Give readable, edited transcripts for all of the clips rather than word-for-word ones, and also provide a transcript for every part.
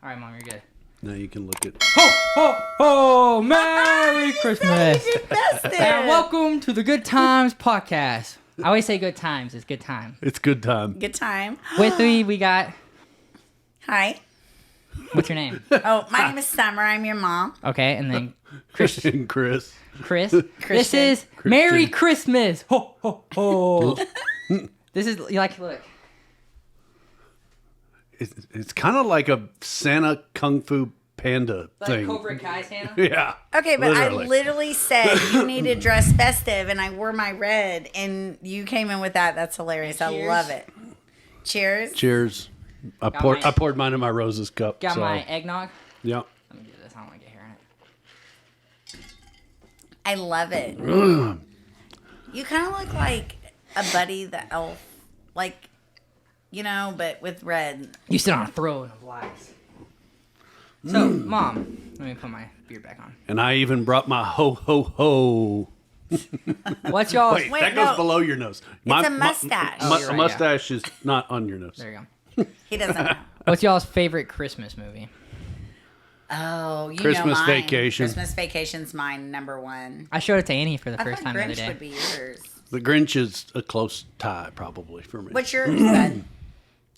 All right, Mom, you're good. Now you can look at. Ho, ho, ho! Merry Christmas! Festive. And welcome to the Good Times podcast. I always say good times. It's good time. It's good time. Good time. With me, we got... Hi. What's your name? Oh, my name is Summer. I'm your mom. Okay, and then Chris. And Chris. This is Merry Christmas! Ho, ho, ho! This is, like, look. It's kind of like a Santa Kung Fu Panda thing. Like Cobra Kai Santa? Yeah. Okay, but literally. I literally said you need to dress festive, and I wore my red, and you came in with that. That's hilarious. I love it. Cheers. Cheers. I poured mine in my Rose's cup. Got my eggnog? Yeah. Let me do this. I don't want to get hair in it. I love it. You kind of look like a Buddy the Elf. Like, you know, but with red. You sit on a throne of lies. So, Mom, let me put my beard back on. And I even brought my ho ho ho. What's y'all? Wait, that goes below your nose. It's a mustache. Oh, you're right, mustache is not on your nose. There you go. He doesn't know. What's y'all's favorite Christmas movie? Oh, you Christmas know mine. Vacation. Christmas Vacation's mine, number one. I showed it to Annie for the I first thought time the other Grinch day. would be yours. The Grinch is a close tie, probably, for me. What's yours, bud?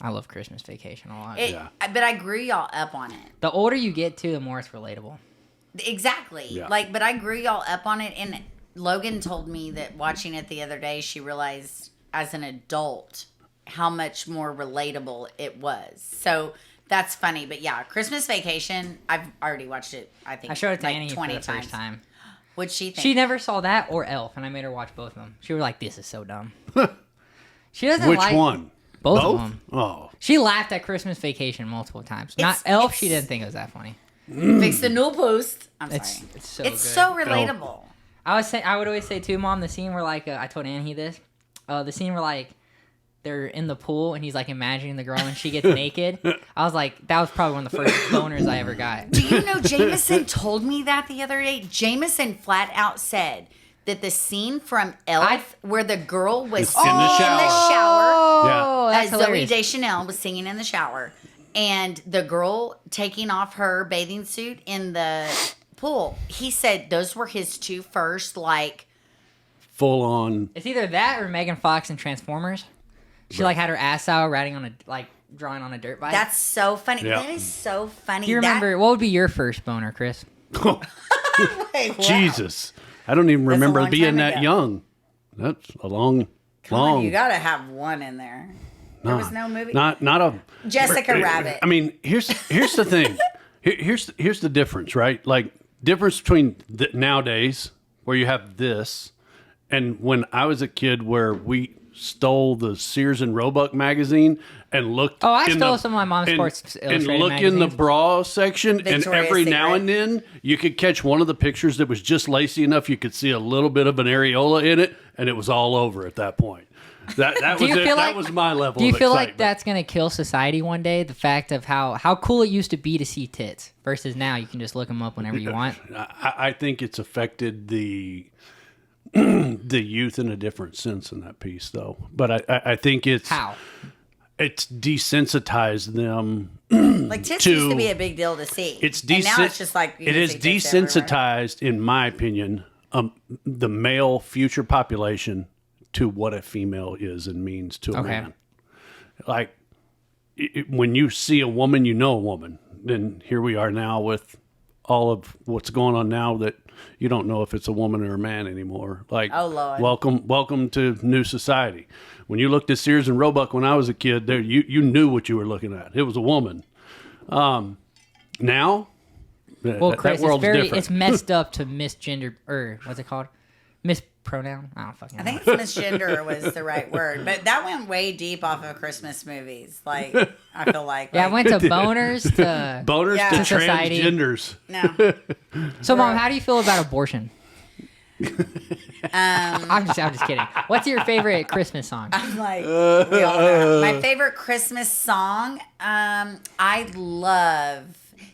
I love Christmas Vacation a lot. Yeah. But I grew y'all up on it. The older you get to, the more it's relatable. Exactly. Yeah. But I grew y'all up on it, and Logan told me that watching it the other day, she realized as an adult how much more relatable it was. So that's funny. But yeah, Christmas Vacation, I've already watched it, I think, I showed it to like Annie 20 for the times. first time. What'd she think? She never saw that or Elf, and I made her watch both of them. She was like, "This is so dumb." She doesn't Which like one? both of them. Oh. She laughed at Christmas Vacation multiple times. Not Elf. She didn't think it was that funny. Fix the new post. I'm It's sorry. it's so It's good. so relatable. I would always say too, Mom, the scene where like I told Annie this, the scene where like they're in the pool and he's like imagining the girl and she gets naked. I was like, that was probably one of the first boners I ever got. Do you know Jameson told me that the other day? Jameson flat out said that the scene from Elf where the girl was in the shower. Oh, that's Zoe hilarious. Deschanel was singing in the shower, and the girl taking off her bathing suit in the pool. He said those were his two first, like, Full on. It's either that or Megan Fox in Transformers. She like had her ass out riding on drawing on a dirt bike. that's so funny. Yeah. That is so funny. Do you remember what would be your first boner, Chris? Wait, wow. Jesus. I don't even remember long being time that ago. young. That's a long. Come on, you gotta have one in there. There was no movie. Not a Jessica Rabbit. I mean, here's the thing. Here's the difference, right? Like difference between nowadays where you have this and when I was a kid where we stole the Sears and Roebuck magazine and looked. Oh, I stole some of my mom's Sports Illustrated and look in the magazines. bra section, Victoria's and every now Secret. and then you could catch one of the pictures that was just lacy enough you could see a little bit of an areola in it, and it was all over at that point. That was you it. feel That like- was my level. Do you of feel like excitement. that's gonna kill society one day? The fact of how cool it used to be to see tits versus now you can just look them up whenever you want. I think it's affected the the youth in a different sense in that piece, though. But I think it's it's desensitized them. Like tits used to to- be a big deal to see. It's and now it's just like you it can is see tits everywhere. desensitized, in my opinion, the male future population to what a female is and means to a man. Like when you see a woman, you know a woman. Then here we are now with all of what's going on now that you don't know if it's a woman or a man anymore. Like, Oh, Lord. welcome to new society. When you looked at Sears and Roebuck when I was a kid, there you knew what you were looking at. It was a woman. Now, Well, Chris, that world's different. it's messed up to misgender or what's it called? Mispronoun? I don't fucking know. I think it's misgender was the right word, but that went way deep off of Christmas movies. Like I feel like Yeah, I went to boners to boners Yeah. to To society. transgenders. no. So, Mom, how do you feel about abortion? I'm just kidding. What's your favorite Christmas song? I'm like we all know. My favorite Christmas song. I love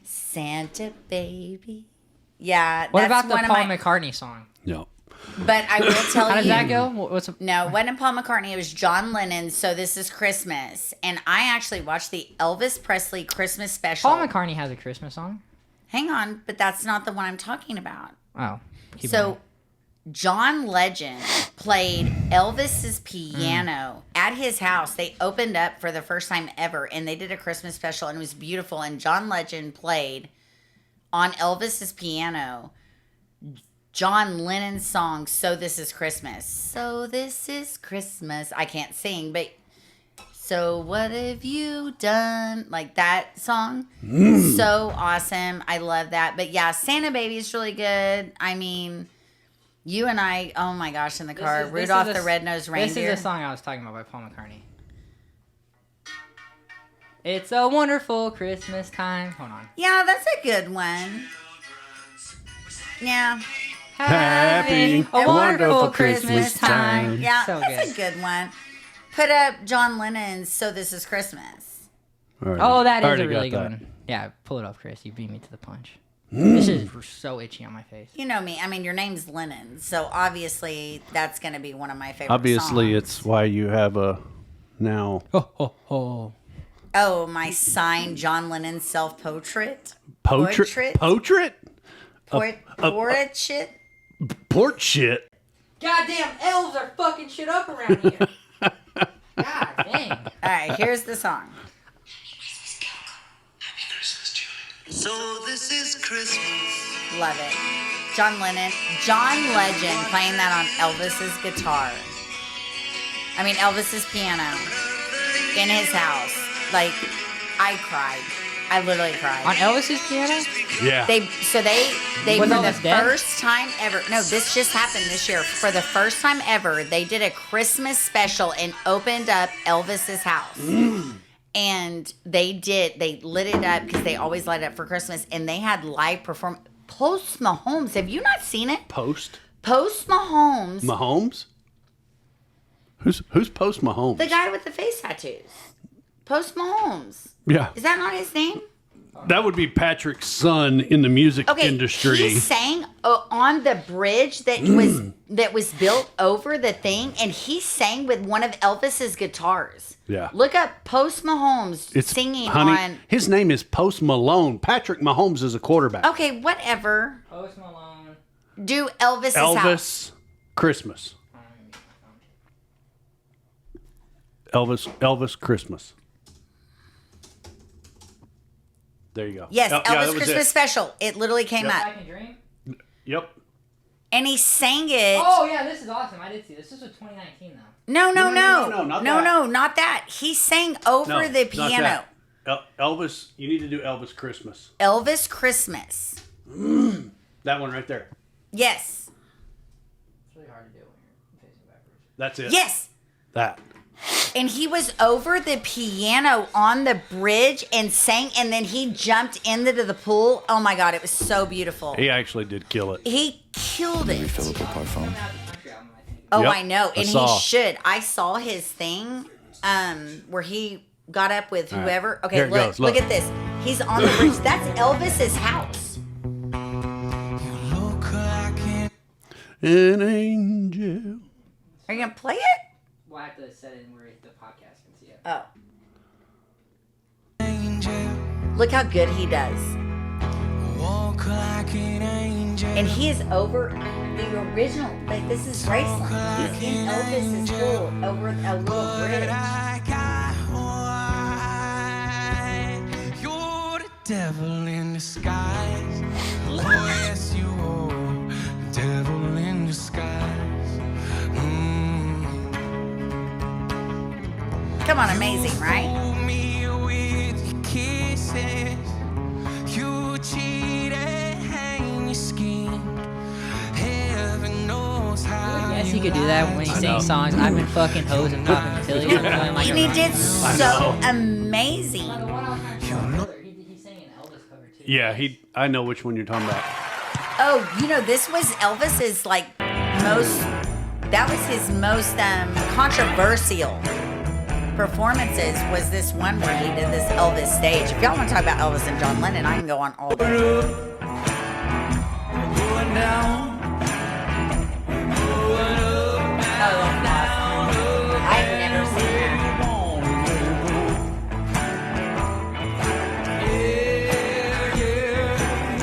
Santa Baby. Yeah. What that's about the one Paul of my, McCartney song? No. But I will tell you. How does that go? No, it wasn't Paul McCartney. It was John Lennon. So This Is Christmas. And I actually watched the Elvis Presley Christmas Special. Paul McCartney has a Christmas song? Hang on, but that's not the one I'm talking about. Oh. So John Legend played Elvis's piano at his house. They opened up for the first time ever, and they did a Christmas special, and it was beautiful. And John Legend played on Elvis's piano John Lennon's song, So This Is Christmas. So this is Christmas. I can't sing, but so what have you done? Like that song. So awesome. I love that. But yeah, Santa Baby is really good. I mean, you and I, oh my gosh, in the car. Rudolph the Red-Nosed Reindeer. This is the song I was talking about by Paul McCartney. It's a wonderful Christmas time. Hold on. Yeah, that's a good one. Yeah. Happy, a wonderful Christmas time. Yeah, So that's good. a good one. Put up John Lennon's So This Is Christmas. Oh, that is Already a really got good that. one. Yeah, pull it up, Chris. You beat me to the punch. This is so itchy on my face. You know me. I mean, your name's Lennon, so obviously that's going to be one of my favorite Obviously, songs. it's why you have a now Oh, my signed John Lennon self-portrait? portrait. Portrait? Port shit. Goddamn elves are fucking shit up around here. God dang. All right, here's the song. So this is Christmas. Love it. John Lennon. John Legend playing that on Elvis's guitar. I mean, Elvis's piano. In his house. Like, I cried. I literally cried. On Elvis's piano? Yeah. They for Was the Elvis dead? first time ever. No, this just happened this year. For the first time ever, they did a Christmas special and opened up Elvis's house. And they lit it up because they always light it up for Christmas. And they had live performance. Post Mahomes, have you not seen it? Post Mahomes, Mahomes. Who's Post Mahomes? the guy with the face tattoos. Post Mahomes. Yeah, Is that not his name? that would be Patrick's son in the music Okay, industry. he sang on the bridge that was built over the thing, and he sang with one of Elvis's guitars. Yeah. Look up Post Mahomes singing honey, on. his name is Post Malone. Patrick Mahomes is a quarterback. Okay, whatever. Post Malone. Do Elvis's Elvis house. Christmas. Elvis Christmas. There you go. Yes, that Elvis was Christmas it. Special. It literally came Yep. up, I Can Dream? Yep. and he sang it. Oh, yeah, this is awesome. I did see this. This was 2019, though. No, No, not that. not that. He sang over the not piano. that. Elvis, you need to do Elvis Christmas. Elvis Christmas. That one right there. Yes. It's really hard to do when you're facing backwards. That's it. Yes. That. And he was over the piano on the bridge and sang, and then he jumped into the pool. Oh my God, it was so beautiful. He actually did kill it. He killed it. Refillable parfum. Oh, Yep, I know. And I saw. he should. I saw his thing where he got up with right. whoever. Okay, Here it goes, look look. at this. He's on the bridge. That's Elvis's house. An angel. Are you going to play it? We'll have to set it in where the podcast can see it. Oh. Look how good he does. And he is over the original. Like, this is Graceland. He's in Elvis's pool over a little bridge. You're the devil in disguise. Oh, yes, you are. Devil in disguise. Come on, amazing, right? Fool me with your kisses. You cheated and you schemed. Heaven knows how. Yes, he could do that when he sings songs. I've been fucking hoes and popping until he's feeling like And a he did so know. amazing. The one I was trying to show earlier, he sang an Elvis cover too. Yeah, I know which one you're talking about. Oh, you know, this was Elvis's, like, that was his most controversial performances, was this one where he did this Elvis stage. If y'all want to talk about Elvis and John Lennon, I can go on all day. Going down.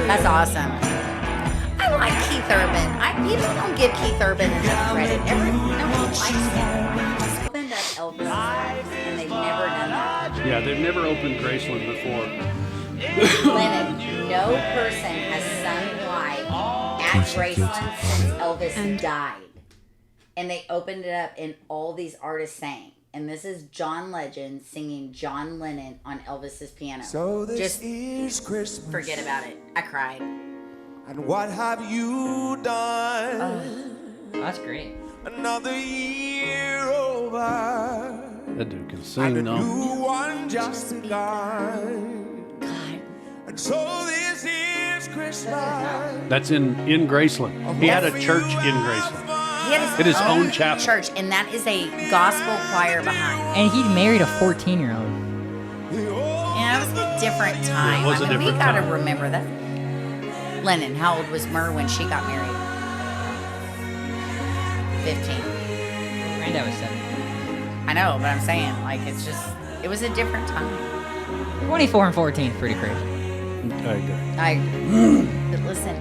That's awesome. I like Keith Urban. People don't give Keith Urban enough credit. Nobody likes him. He's opened up Elvis, and they've never done that. Yeah, they've never opened Graceland before. Lennon, no person has sung live at Graceland since Elvis died. And they opened it up, and all these artists sang. And this is John Legend singing John Lennon on Elvis's piano. So this Just is Christmas. forget about it. I cried. And what have you done? Oh, that's great. Another year over. That dude can And sing, a though. new one just begun. God. And so this is Christmas. That's in Graceland. He had a church in Graceland. He had It is own chapel. church, and that is a gospel choir behind. And he married a 14-year-old. Yeah, it was a different time. It was a we different gotta time. remember that. Lennon, how old was Myrrh when she got married? 15. Granddad was 7. I know, but I'm saying, like, it was a different time. 24 and 14 is pretty crazy. I agree. I agree. But listen,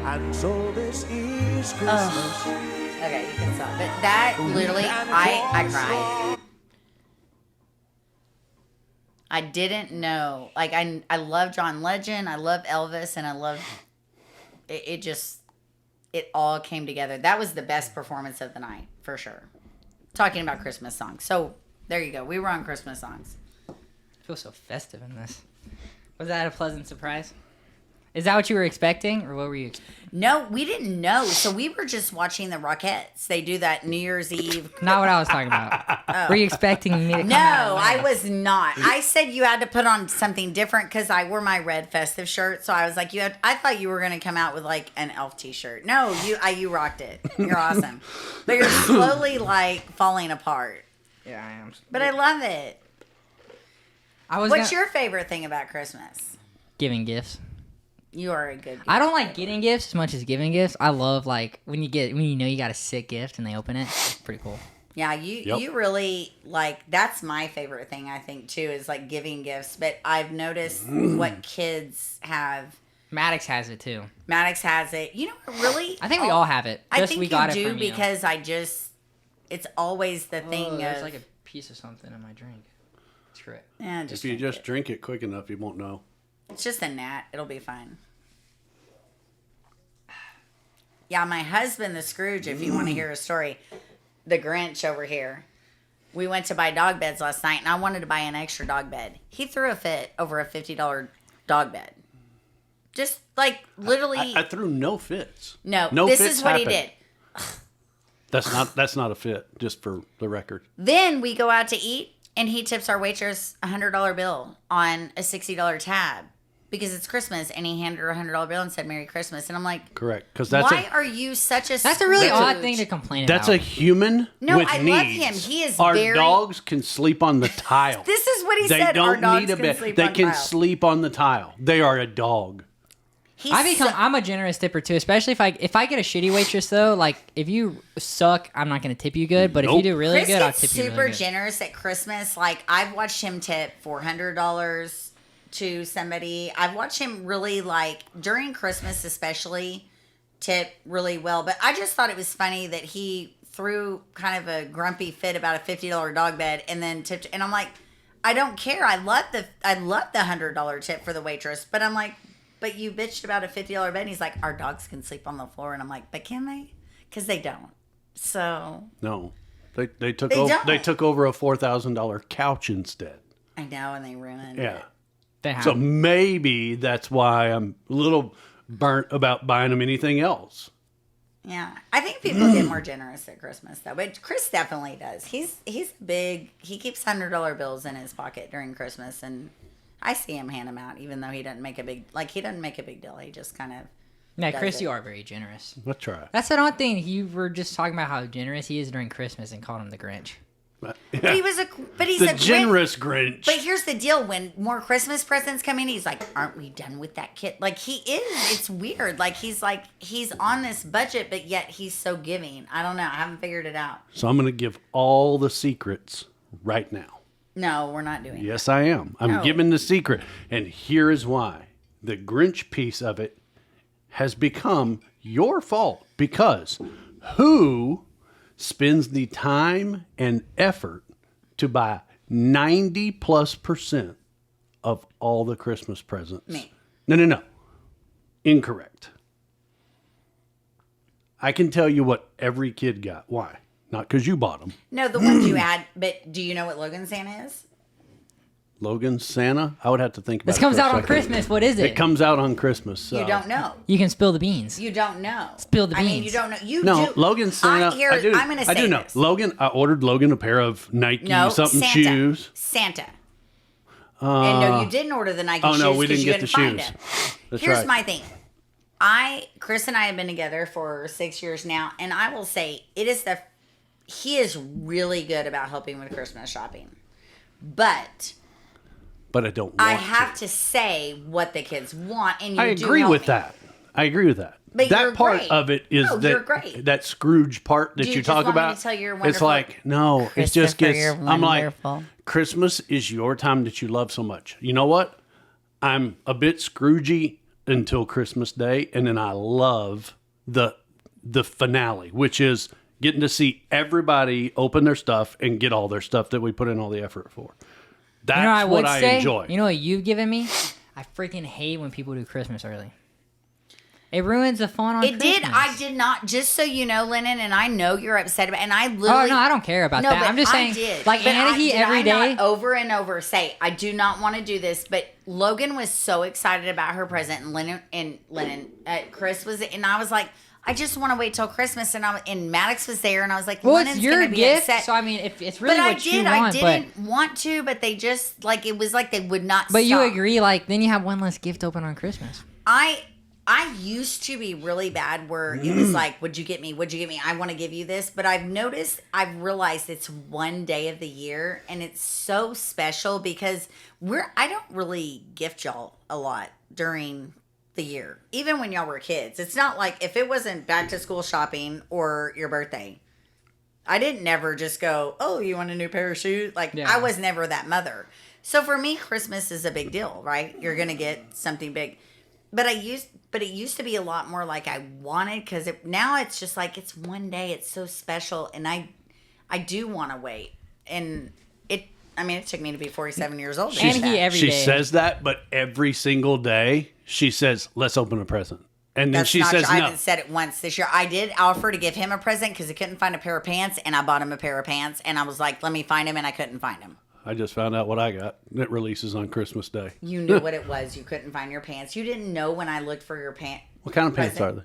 And so this is Christmas. okay, you can stop. But that literally, I cried. I didn't know. Like, I love John Legend, I love Elvis, and I love it all came together. That was the best performance of the night, for sure. Talking about Christmas songs. So, there you go. We were on Christmas songs. I feel so festive in this. Was that a pleasant surprise? Is that what you were expecting, or what were you expecting? No, we didn't know. So, we were just watching the Rockettes. They do that New Year's Eve. Not what I was talking about. Were you expecting me to come No, out? I was not. I said you had to put on something different because I wore my red festive shirt. So I was like, I thought you were going to come out with like an elf T-shirt. No, you rocked it. You're awesome. But you're slowly like falling apart. Yeah, I am. But I love it. What's What's your favorite thing about Christmas? giving gifts? You are a good. I don't like getting gifts as much as giving gifts. I love like when you know you got a sick gift and they open it. It's pretty cool. Yeah, Yep. you really like. That's my favorite thing. I think too is like giving gifts. But I've noticed what kids have. Maddox has it too. Maddox has it. You know what? Really, I think we all have it. I Just think we got you it do from you. because it's always the thing There's of like a piece of something in my drink. Screw it. just If you drink just it. drink it quick enough, you won't know. It's just a gnat. It'll be fine. Yeah, my husband, the Scrooge, if you want to hear a story, the Grinch over here. We went to buy dog beds last night, and I wanted to buy an extra dog bed. He threw a fit over a $50 dog bed. Just like literally. I threw no fits. No, No this fits is what happened. he did. That's not a fit, just for the record. Then we go out to eat, and he tips our waitress a $100 bill on a $60 tab because it's Christmas, and he handed her a $100 bill and said "Merry Christmas," and I'm like, Correct, because that's why are you such a? That's a really Scrooge? odd thing to complain about. that's a human No, with I needs. love him. He is Our very- dogs can sleep on the tile. This is what he They said. Our don't dogs need a can bed. sleep They on can tile. sleep on the tile. They are a dog. I'm a generous tipper too, especially if I get a shitty waitress though. Like if you suck, I'm not gonna tip you good. But if you Nope. do really Chris good, I'll gets tip you super really good. generous at Christmas. Like I've watched him tip $400 to somebody. I've watched him really like during Christmas especially tip really well. But I just thought it was funny that he threw kind of a grumpy fit about a $50 dog bed and then tipped. And I'm like, I don't care. I love the $100 tip for the waitress. But I'm like, but you bitched about a $50 bed. And he's like, our dogs can sleep on the floor. And I'm like, but can they? Because they don't. So No, they took They over. don't. They took over a $4,000 couch instead. I know, and they ruined Yeah. it. They have. So maybe that's why I'm a little burnt about buying them anything else. Yeah, I think people get more generous at Christmas though, but Chris definitely does. He's big. He keeps $100 bills in his pocket during Christmas, and I see him hand them out, even though he doesn't make a big deal. He just kind of Yeah, does Chris, it. you are very generous. Let's try. That's an odd thing. You were just talking about how generous he is during Christmas and called him the Grinch. But he's The a generous Grinch. But here's the deal: when more Christmas presents come in, he's like, "Aren't we done with that kid?" Like he is. It's weird. He's on this budget, but yet he's so giving. I don't know. I haven't figured it out. So I'm going to give all the secrets right now. No, we're not doing. Yes, I am. I'm No. giving the secret. And here is why. The Grinch piece of it has become your fault because who spends the time and effort to buy 90+% of all the Christmas presents? Me. No. Incorrect. I can tell you what every kid got. Why? Not because you bought them. No, the ones you had. But do you know what Logan Santa is? Logan Santa? I would have to think about This it. comes for a out on second. Christmas. What is it? It comes out on Christmas. So. You don't know. You can spill the beans. You don't know. Spill the I mean, beans. you don't know. You No, do. Logan Santa. I'm going to say I do know. this. Logan, I ordered Logan a pair of Nike something Santa. shoes. Santa. And no, you didn't order the Nike shoes. Oh no, we because didn't you get the find shoes. them. That's Here's right. my thing. Chris and I have been together for 6 years now, and I will say he is really good about helping with Christmas shopping. But I don't want I have to say what the kids want, and you I do agree help with me. that. I agree with that. But that you're part great. of it is No, you're great. that Scrooge part that Do you you just talk want me about. to tell your It's wonderful- like no, it just Christopher, gets. you're I'm like, wonderful. Christmas is your time that you love so much. You know what? I'm a bit Scroogey until Christmas Day, and then I love the finale, which is getting to see everybody open their stuff and get all their stuff that we put in all the effort for. That's You know what I what would I say? enjoy. You know what you've given me? I freaking hate when people do Christmas early. It ruins the fun on It Christmas. did. I did not. Just so you know, Lennon, and I know you're upset about. And I Oh literally. no, I don't care about No, that. but I'm just I saying, did. like But Anahi did every I day. not over and over say I do not want to do this, but Logan was so excited about her present, and Chris was, and I was like, I just want to wait till Christmas, and Maddox was there, and I was like, Well, Lennon's it's your gonna be gift, upset. so I mean, if it's really But what you want, I didn't want to, but they just like it was like they would not. but you stop. agree, like then you have one less gift open on Christmas. I used to be really bad where it was like, would you get me? Would you get me? I want to give you this. But I've realized it's one day of the year and it's so special because I don't really gift y'all a lot during the year. Even when y'all were kids. It's not like if it wasn't back to school shopping or your birthday. I didn't never just go, oh, you want a new pair of shoes? Like Yeah. I was never that mother. So for me, Christmas is a big deal, right? You're going to get something big. But it used to be a lot more like I wanted because now it's just like it's one day. It's so special, and I do want to wait. And it took me to be 47 years old. to And do he that. every She day. says that, but every single day she says, "Let's open a present," and then That's she not says, true. I "No." haven't said it once this year. I did offer to give him a present because he couldn't find a pair of pants, and I bought him a pair of pants, and I was like, "Let me find him," and I couldn't find him. I just found out what I got. It releases on Christmas Day. You knew what it was. You couldn't find your pants. You didn't know when I looked for your pants. What kind of pants are they?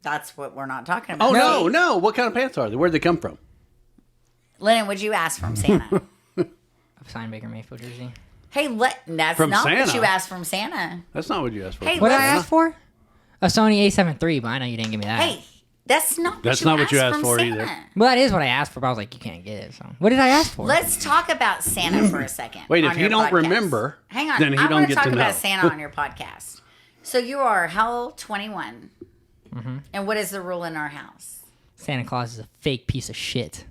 That's what we're not talking about. Oh no! What kind of pants are they? Where'd they come from? Lennon, would you ask from Santa? A signed Baker Mayfield jersey. Hey, that's From not what Santa? you asked from Santa. That's not what you asked for. Hey, What did I Let's- ask for? A Sony A7 III, but I know you didn't give me that. Hey, that's not. That's not what you asked from for Santa. either. Well, that is what I asked for, but I was like, you can't get it. So, what did I ask for? Let's talk about Santa for a second. Wait, if on you your don't podcast. remember, hang on. then he I don't want get to talk to about know. Santa on your podcast. So you are how old? 21. Mm-hmm. And what is the rule in our house? Santa Claus is a fake piece of shit.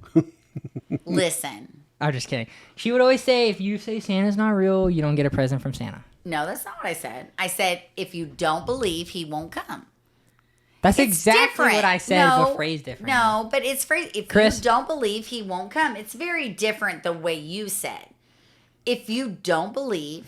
Listen, I'm just kidding. She would always say, if you say Santa's not real, you don't get a present from Santa. no, that's not what I said. I said if you don't believe, he won't come. That's It's exactly different. what I said, but phrased different. No, but it's phrased. If Chris? you don't believe, he won't come. It's very different the way you said. If you don't believe,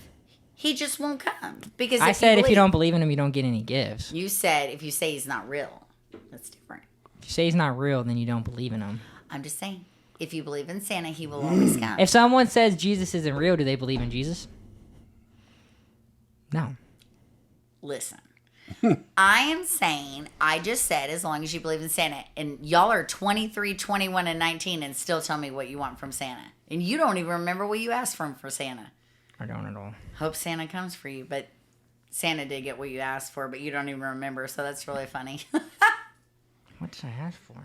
he just won't come. Because I said if you believe- don't believe in him, you don't get any gifts. You said if you say he's not real, that's different. If you say he's not real, then you don't believe in him. I'm just saying, if you believe in Santa, he will always come. If someone says Jesus isn't real, do they believe in Jesus? No. Listen, I am saying, I just said as long as you believe in Santa, and y'all are 23, 21, and 19 and still tell me what you want from Santa. And you don't even remember what you asked for Santa. I don't at all. Hope Santa comes for you, but Santa did get what you asked for, but you don't even remember, so that's really funny. What did I ask for?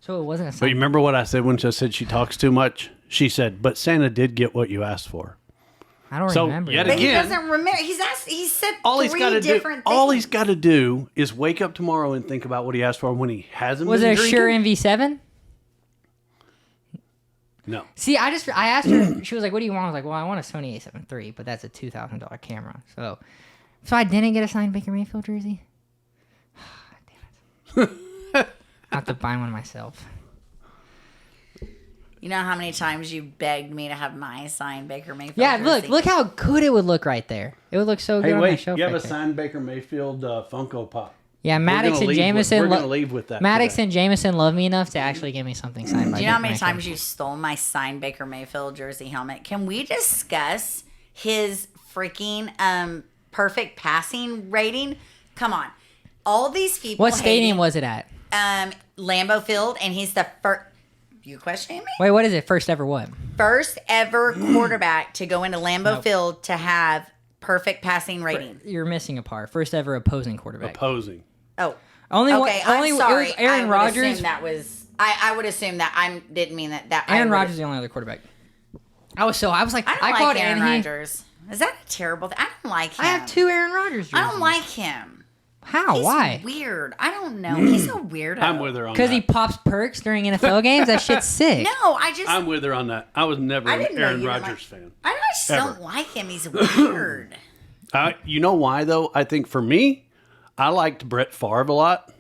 So it wasn't a But you remember what I said when she said she talks too much? She said, "But Santa did get what you asked for." I don't So, remember. yet that. But he Again, doesn't remember. He said All he's three got to do, different all things. he's got to do, is wake up tomorrow and think about what he asked for when he hasn't. Was been it a drinking. Shure MV7? No. See, I asked her. She was like, "What do you want?" I was like, "Well, I want a Sony A7 III, but that's a $2,000 camera." So So I didn't get a signed Baker Mayfield jersey? Damn it. I have to buy one myself. You know how many times you begged me to have my signed Baker Mayfield Yeah, jersey? look how good it would look right there. It would look so good Hey, on my wait, shelf you have right a there. signed Baker Mayfield Funko Pop. Yeah, Maddox and Jameson. We're going to leave with that. Maddox today. and Jameson love me enough to actually give me something signed by Do you know how Baker many Mayfield. times you stole my signed Baker Mayfield jersey helmet? Can we discuss his freaking perfect passing rating? Come on. All these people What stadium hating, was it at? Lambeau Field, and he's the first. You questioning me? Wait, what is it? First ever what? First ever quarterback to go into Lambeau Field to have perfect passing rating. You're missing a part. First ever opposing quarterback. Opposing. Oh, Only okay. only I'm sorry. It was Aaron I would Rodgers. assume that was. I would assume that I didn't mean that. Aaron Rodgers is the only other quarterback. I was like, I don't I like called Aaron Andy. Rodgers. Is that a terrible thing? I don't like him. I have 2 Aaron Rodgers jerseys. I don't like him. How? He's Why? weird. I don't know. He's a weirdo. I'm with her on that. Because he pops perks during NFL games. That shit's sick. No, I just. I'm with her on that. I was never I an didn't know Aaron you didn't Rodgers like- fan. I just Ever. don't like him. He's weird. You know why, though? I think for me, I liked Brett Favre a lot.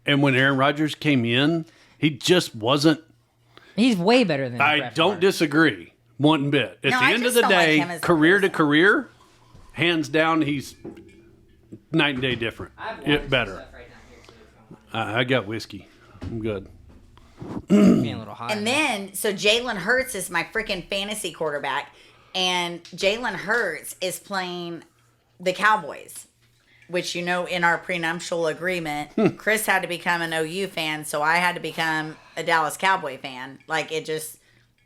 And when Aaron Rodgers came in, he just wasn't. He's way better than. I Brett don't Favre. disagree one bit. At No, the I end of just the don't like day, him as a career to person. career, hands down, he's night and day different. Better. I got whiskey. I'm good. Being a little high. And then, so Jalen Hurts is my freaking fantasy quarterback, and Jalen Hurts is playing the Cowboys, which, you know, in our prenuptial agreement, Chris had to become an OU fan, so I had to become a Dallas Cowboy fan. Like, it just,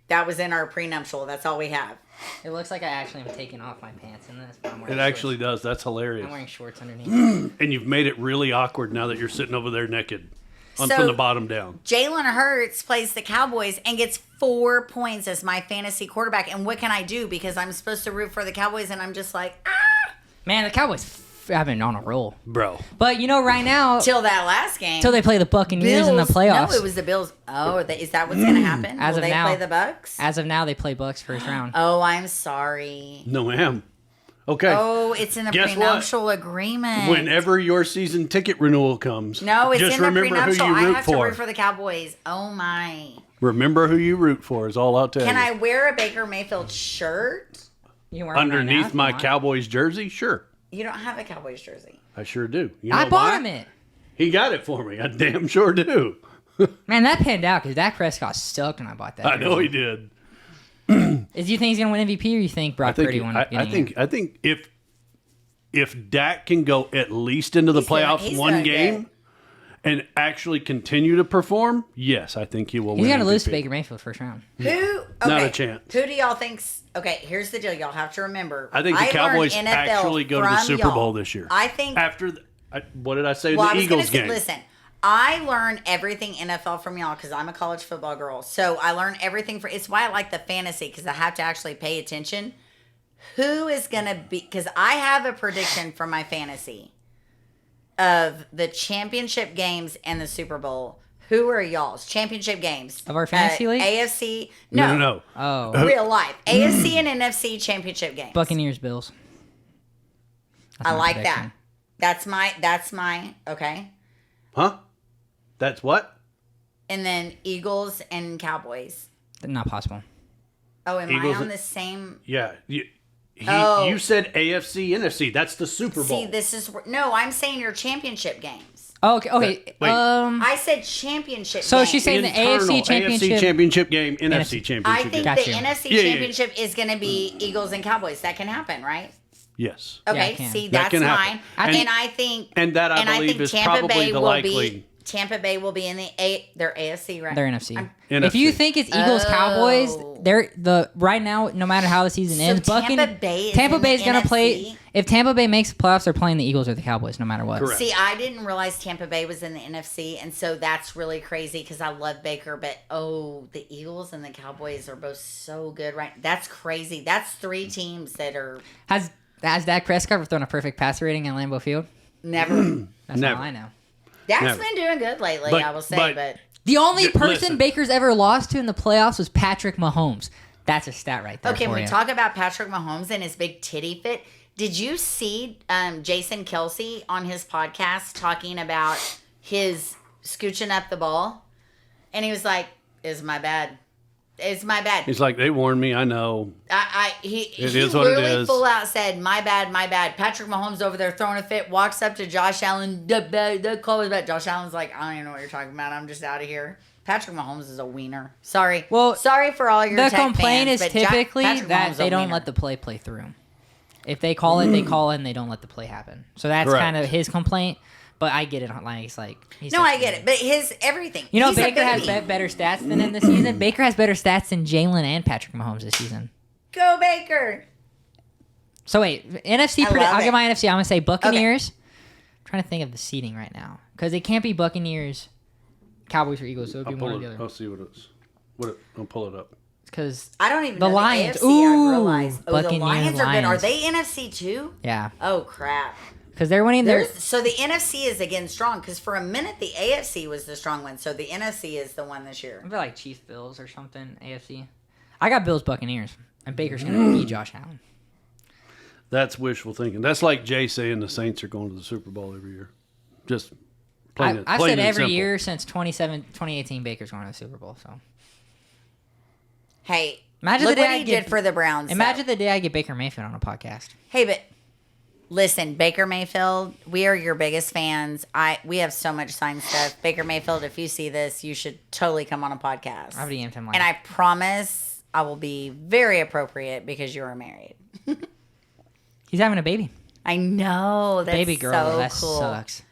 that was in our prenuptial. That's all we have. It looks like I actually am taking off my pants in this. But I'm wearing It actually does. That's hilarious. I'm wearing shorts underneath. And you've made it really awkward now that you're sitting over there naked So- from the bottom down. Jalen Hurts plays the Cowboys and gets 4 points as my fantasy quarterback. And what can I do? Because I'm supposed to root for the Cowboys, and I'm just like, Man, the Cowboys have been on a roll. Bro. But you know, right now, till that last game. till they play the Buccaneers in the playoffs. No, it was the Bills. Oh, is that what's going to happen? As Will of they now. play the Bucks? As of now, they play Bucks first round. Oh, I'm sorry. No, ma'am. Okay. Oh, it's in the Guess what? prenuptial agreement. Whenever your season ticket renewal comes, No, it's just in the remember prenuptial. who you I root have for. to root for the Cowboys. Oh my! Remember who you root for is all I'll tell Can you. I wear a Baker Mayfield shirt? You can wear them right now Underneath if you my want. Cowboys jersey? Sure. You don't have a Cowboys jersey. I sure do. You know I bought why? him it. He got it for me. I damn sure do. Man, that panned out because Dak Prescott sucked when I bought that. I know jersey. he did. Do you think he's gonna win MVP, or you think Brock I think. Purdy won? I think if Dak can go at least into the playoffs he's one doing game good. and actually continue to perform, yes, I think he will He's win. gonna lose to MVP. Baker Mayfield first round. Who? Okay. Not a chance. Who do y'all think's? Okay, here's the deal. Y'all have to remember. I think the learned Cowboys NFL actually go to the from Super y'all. Bowl this year. I think. After what did I say? Well, The I was Eagles gonna say, game. listen, I learn everything NFL from y'all because I'm a college football girl. So I learn everything it's why I like the fantasy because I have to actually pay attention. Who is gonna be? Because I have a prediction for my fantasy of the championship games and the Super Bowl. Who are y'all's championship games Of our fantasy league? AFC? No. Oh, Real life AFC and NFC championship games. Buccaneers, Bills. That's I my like prediction. that. That's my okay. Huh? That's what? And then Eagles and Cowboys. Not possible. Oh, am Eagles I on and- the same? Yeah. Oh. You said AFC, NFC. That's the Super Bowl. See, this is no. I'm saying your championship games. Oh, okay. Okay. Wait. I said championship. So games. she's saying the Internal AFC championship. AFC championship game, NFC championship I game. think Got the you. NFC Yeah, yeah. championship is going to be Eagles and Cowboys. That can happen, right? Yes. Okay. it can. See, That that's can mine. happen. And I think, and that I believe think is Tampa probably Bay the will likely. be. Tampa Bay will be in their AFC, right? They're NFC. NFC. If you think it's Eagles Cowboys, Oh. they're right now. No matter how the season So ends, Tampa Bay is Tampa in Bay's the gonna NFC? play. If Tampa Bay makes the playoffs, they're playing the Eagles or the Cowboys, no matter what. Correct. See, I didn't realize Tampa Bay was in the NFC, and so that's really crazy because I love Baker, but the Eagles and the Cowboys are both so good, right? That's crazy. That's 3 teams that are Has Dak Prescott ever thrown a perfect passer rating in Lambeau Field? never. That's Never. all I know. Dak's Never. been doing good lately, But- I will say, but- but The only person Listen. Baker's ever lost to in the playoffs was Patrick Mahomes. That's a stat right there. okay, for when we you. talk about Patrick Mahomes and his big titty fit, Did you see Jason Kelsey on his podcast talking about his scooching up the ball? And he was like, "It's my bad. It's my bad." He's like, they warned me. I know. He is what it literally is. full out said, "My bad, my bad." Patrick Mahomes over there throwing a fit, walks up to Josh Allen. The call was bad. Josh Allen's like, "I don't even know what you're talking about. I'm just out of here." Patrick Mahomes is a wiener. Sorry. Well, sorry for all your The Tech complaint fans, is but typically Patrick Mahomes that is they a don't wiener. let the play through. If they call it, they call it, and they don't let the play happen. So that's Correct. kind of his complaint. But I get it. Like it's like he's No, such I a- get it. But his everything. You know, He's a Baker has baby. better stats than him this season. Baker has better stats than Jalen and Patrick Mahomes this season. Go Baker. So wait, NFC. I love I'll it. get my NFC. I'm gonna say Buccaneers. I'm trying to think of the seeding right now because it can't be Buccaneers, Cowboys, or Eagles. So it would I'll be one or pull the it. other. I'll see what it's. I'll pull it up. Because I don't even The know Lions. the AFC, I Ooh, realize. Oh, the Buccaneers, Lions are good. Are Lions. they NFC too? yeah, Oh crap. because they're winning their. So the NFC is again strong because for a minute the AFC was the strong one. So the NFC is the one this year. I feel like Chiefs, Bills, or something. AFC. I got Bills, Buccaneers, and Baker's gonna beat Josh Allen. That's wishful thinking. That's like Jay saying the Saints are going to the Super Bowl every year. Just plain I've plain said and every simple. year since 2018, Baker's going to the Super Bowl. So Hey, Imagine look the day what I he get- did for the Browns. imagine though. the day I get Baker Mayfield on a podcast. Hey, but listen, Baker Mayfield, we are your biggest fans. We have so much signed stuff. Baker Mayfield, if you see this, you should totally come on a podcast. I've DM'd him like, And I promise I will be very appropriate because you are married. he's having a baby. I know. That's Baby girl, so that cool. sucks.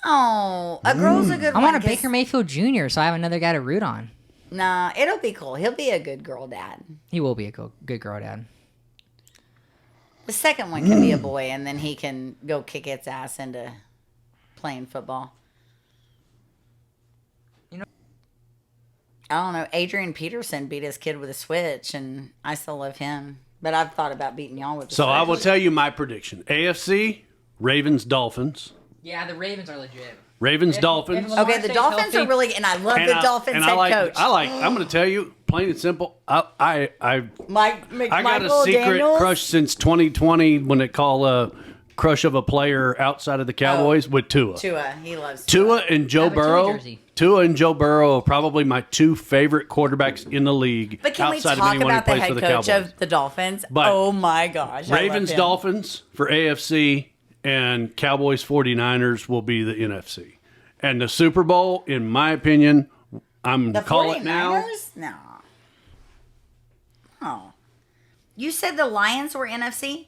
Oh, a girl's a good I one. want a 'cause- Baker Mayfield Jr., so I have another guy to root on. Nah, it'll be cool. He'll be a good girl dad. He will be a good girl dad. The second one can be a boy, and then he can go kick its ass into playing football. You know- I don't know. Adrian Peterson beat his kid with a switch, and I still love him. But I've thought about beating y'all with a So switch. I will tell you my prediction: AFC, Ravens, Dolphins. Yeah, the Ravens are legit. Ravens, Dolphins. Lamar Okay, the stays Dolphins healthy- are really, and I love the Dolphins head coach. I'm going to tell you, plain and simple. I Mike got McMichael a secret Daniels. crush since 2020 when they call a crush of a player outside of the Cowboys with Tua. Tua, he loves Tua and Joe have a Tua Burrow. jersey. Tua and Joe Burrow are probably my two favorite quarterbacks in the league. But can we outside talk of anyone about who the plays for head the coach Cowboys. of the Dolphins? But Oh my gosh. I love Ravens, him. Dolphins for AFC, and Cowboys, 49ers will be the NFC. And the Super Bowl, in my opinion, I'm The call it now. 49ers? No. Oh. You said the Lions were NFC?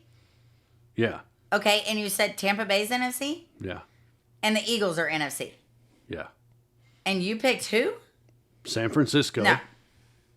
Yeah, Okay, and you said Tampa Bay's NFC? yeah, And the Eagles are NFC. yeah. And you picked who? San Francisco, No.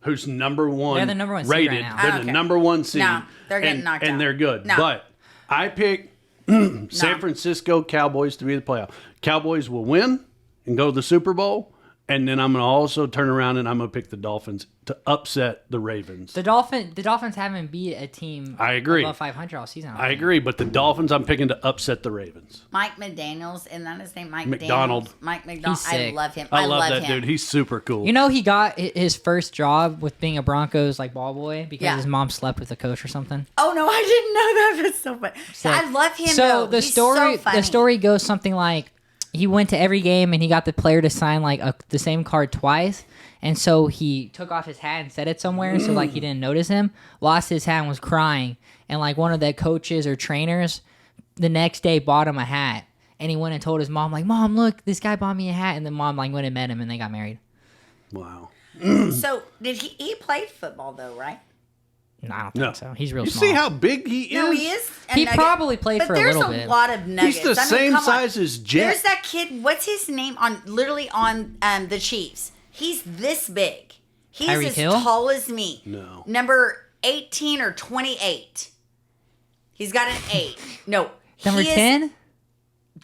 who's number one, They're the number one seed rated. right now. They're Oh, the okay. number one seed. No, they're getting knocked and out. they're good. No. But I pick San Francisco Cowboys to be the playoff. Cowboys will win and go to the Super Bowl, and then I'm going to also turn around and I'm going to pick the Dolphins to upset the Ravens. The Dolphins haven't beat a team. I agree. Above 500 all season. I agree, but the Dolphins I'm picking to upset the Ravens. Mike McDaniels. Isn't that his name? Mike McDonald. McDaniels? Mike McDonald. He's I sick. love him. I love that him. dude. He's super cool. You know, he got his first job with being a Broncos like ball boy because Yeah. his mom slept with the coach or something. Oh, no, I didn't know that. That's so funny. I love him, So though. the He's story, so funny. the story goes something like he went to every game and he got the player to sign like the same card twice, and so he took off his hat and set it somewhere so like he didn't notice him. Lost his hat and was crying, and like one of the coaches or trainers the next day bought him a hat, and he went and told his mom like, "Mom, look, this guy bought me a hat," and then mom like went and met him and they got married. Wow. So did he played football, though, right? No, I don't No. think so. He's real You small. see how big he is? No, he is. a He nugget. probably played but for a there's little bit. lot of nuggets. He's the I mean, same come on. size as Jet. There's that kid. What's his name on the Chiefs? He's this big. He's Tyreek as Hill? tall as me. No. Number 18 or 28. He's got an 8. No. Number he is 10?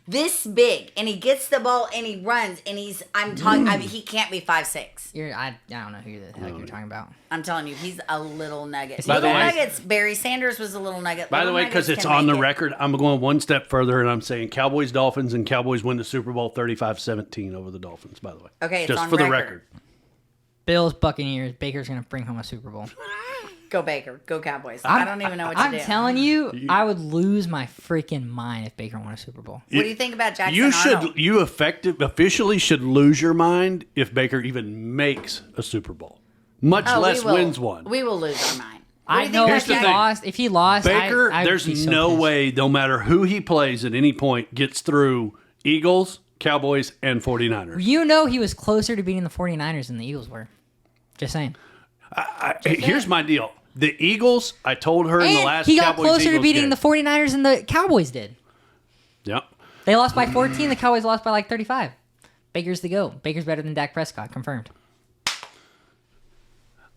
This big, and he gets the ball and he runs, and I'm talking. I mean, he can't be 5'6". I don't know who the heck you're talking about. I'm telling you, he's a little nugget. By the Little way- nuggets. Barry Sanders was a little nugget. By the Little way, because nuggets it's can on the make it. record, I'm going one step further, and I'm saying Cowboys, Dolphins, and Cowboys win the Super Bowl 35-17 over the Dolphins, by the way. Okay, it's Just on for the record. record. Bills, Buccaneers. Baker's gonna bring home a Super Bowl. Go Baker. Go Cowboys. I don't even know what to do. I'm telling you, I would lose my freaking mind if Baker won a Super Bowl. What do you think about Jackson Arnold? You officially should lose your mind if Baker even makes a Super Bowl, much less wins one. We will lose our mind. I know if he lost, Baker, I there's would be so no pissed. way, no matter who he plays at any point, gets through Eagles, Cowboys, and 49ers. You know he was closer to beating the 49ers than the Eagles were. Just saying. Here's my deal. The Eagles, I told her in the last he got Cowboys closer to Eagles beating game. the 49ers than the Cowboys did. Yep. They lost by 14. The Cowboys lost by like 35. Baker's the GOAT. Baker's better than Dak Prescott. Confirmed.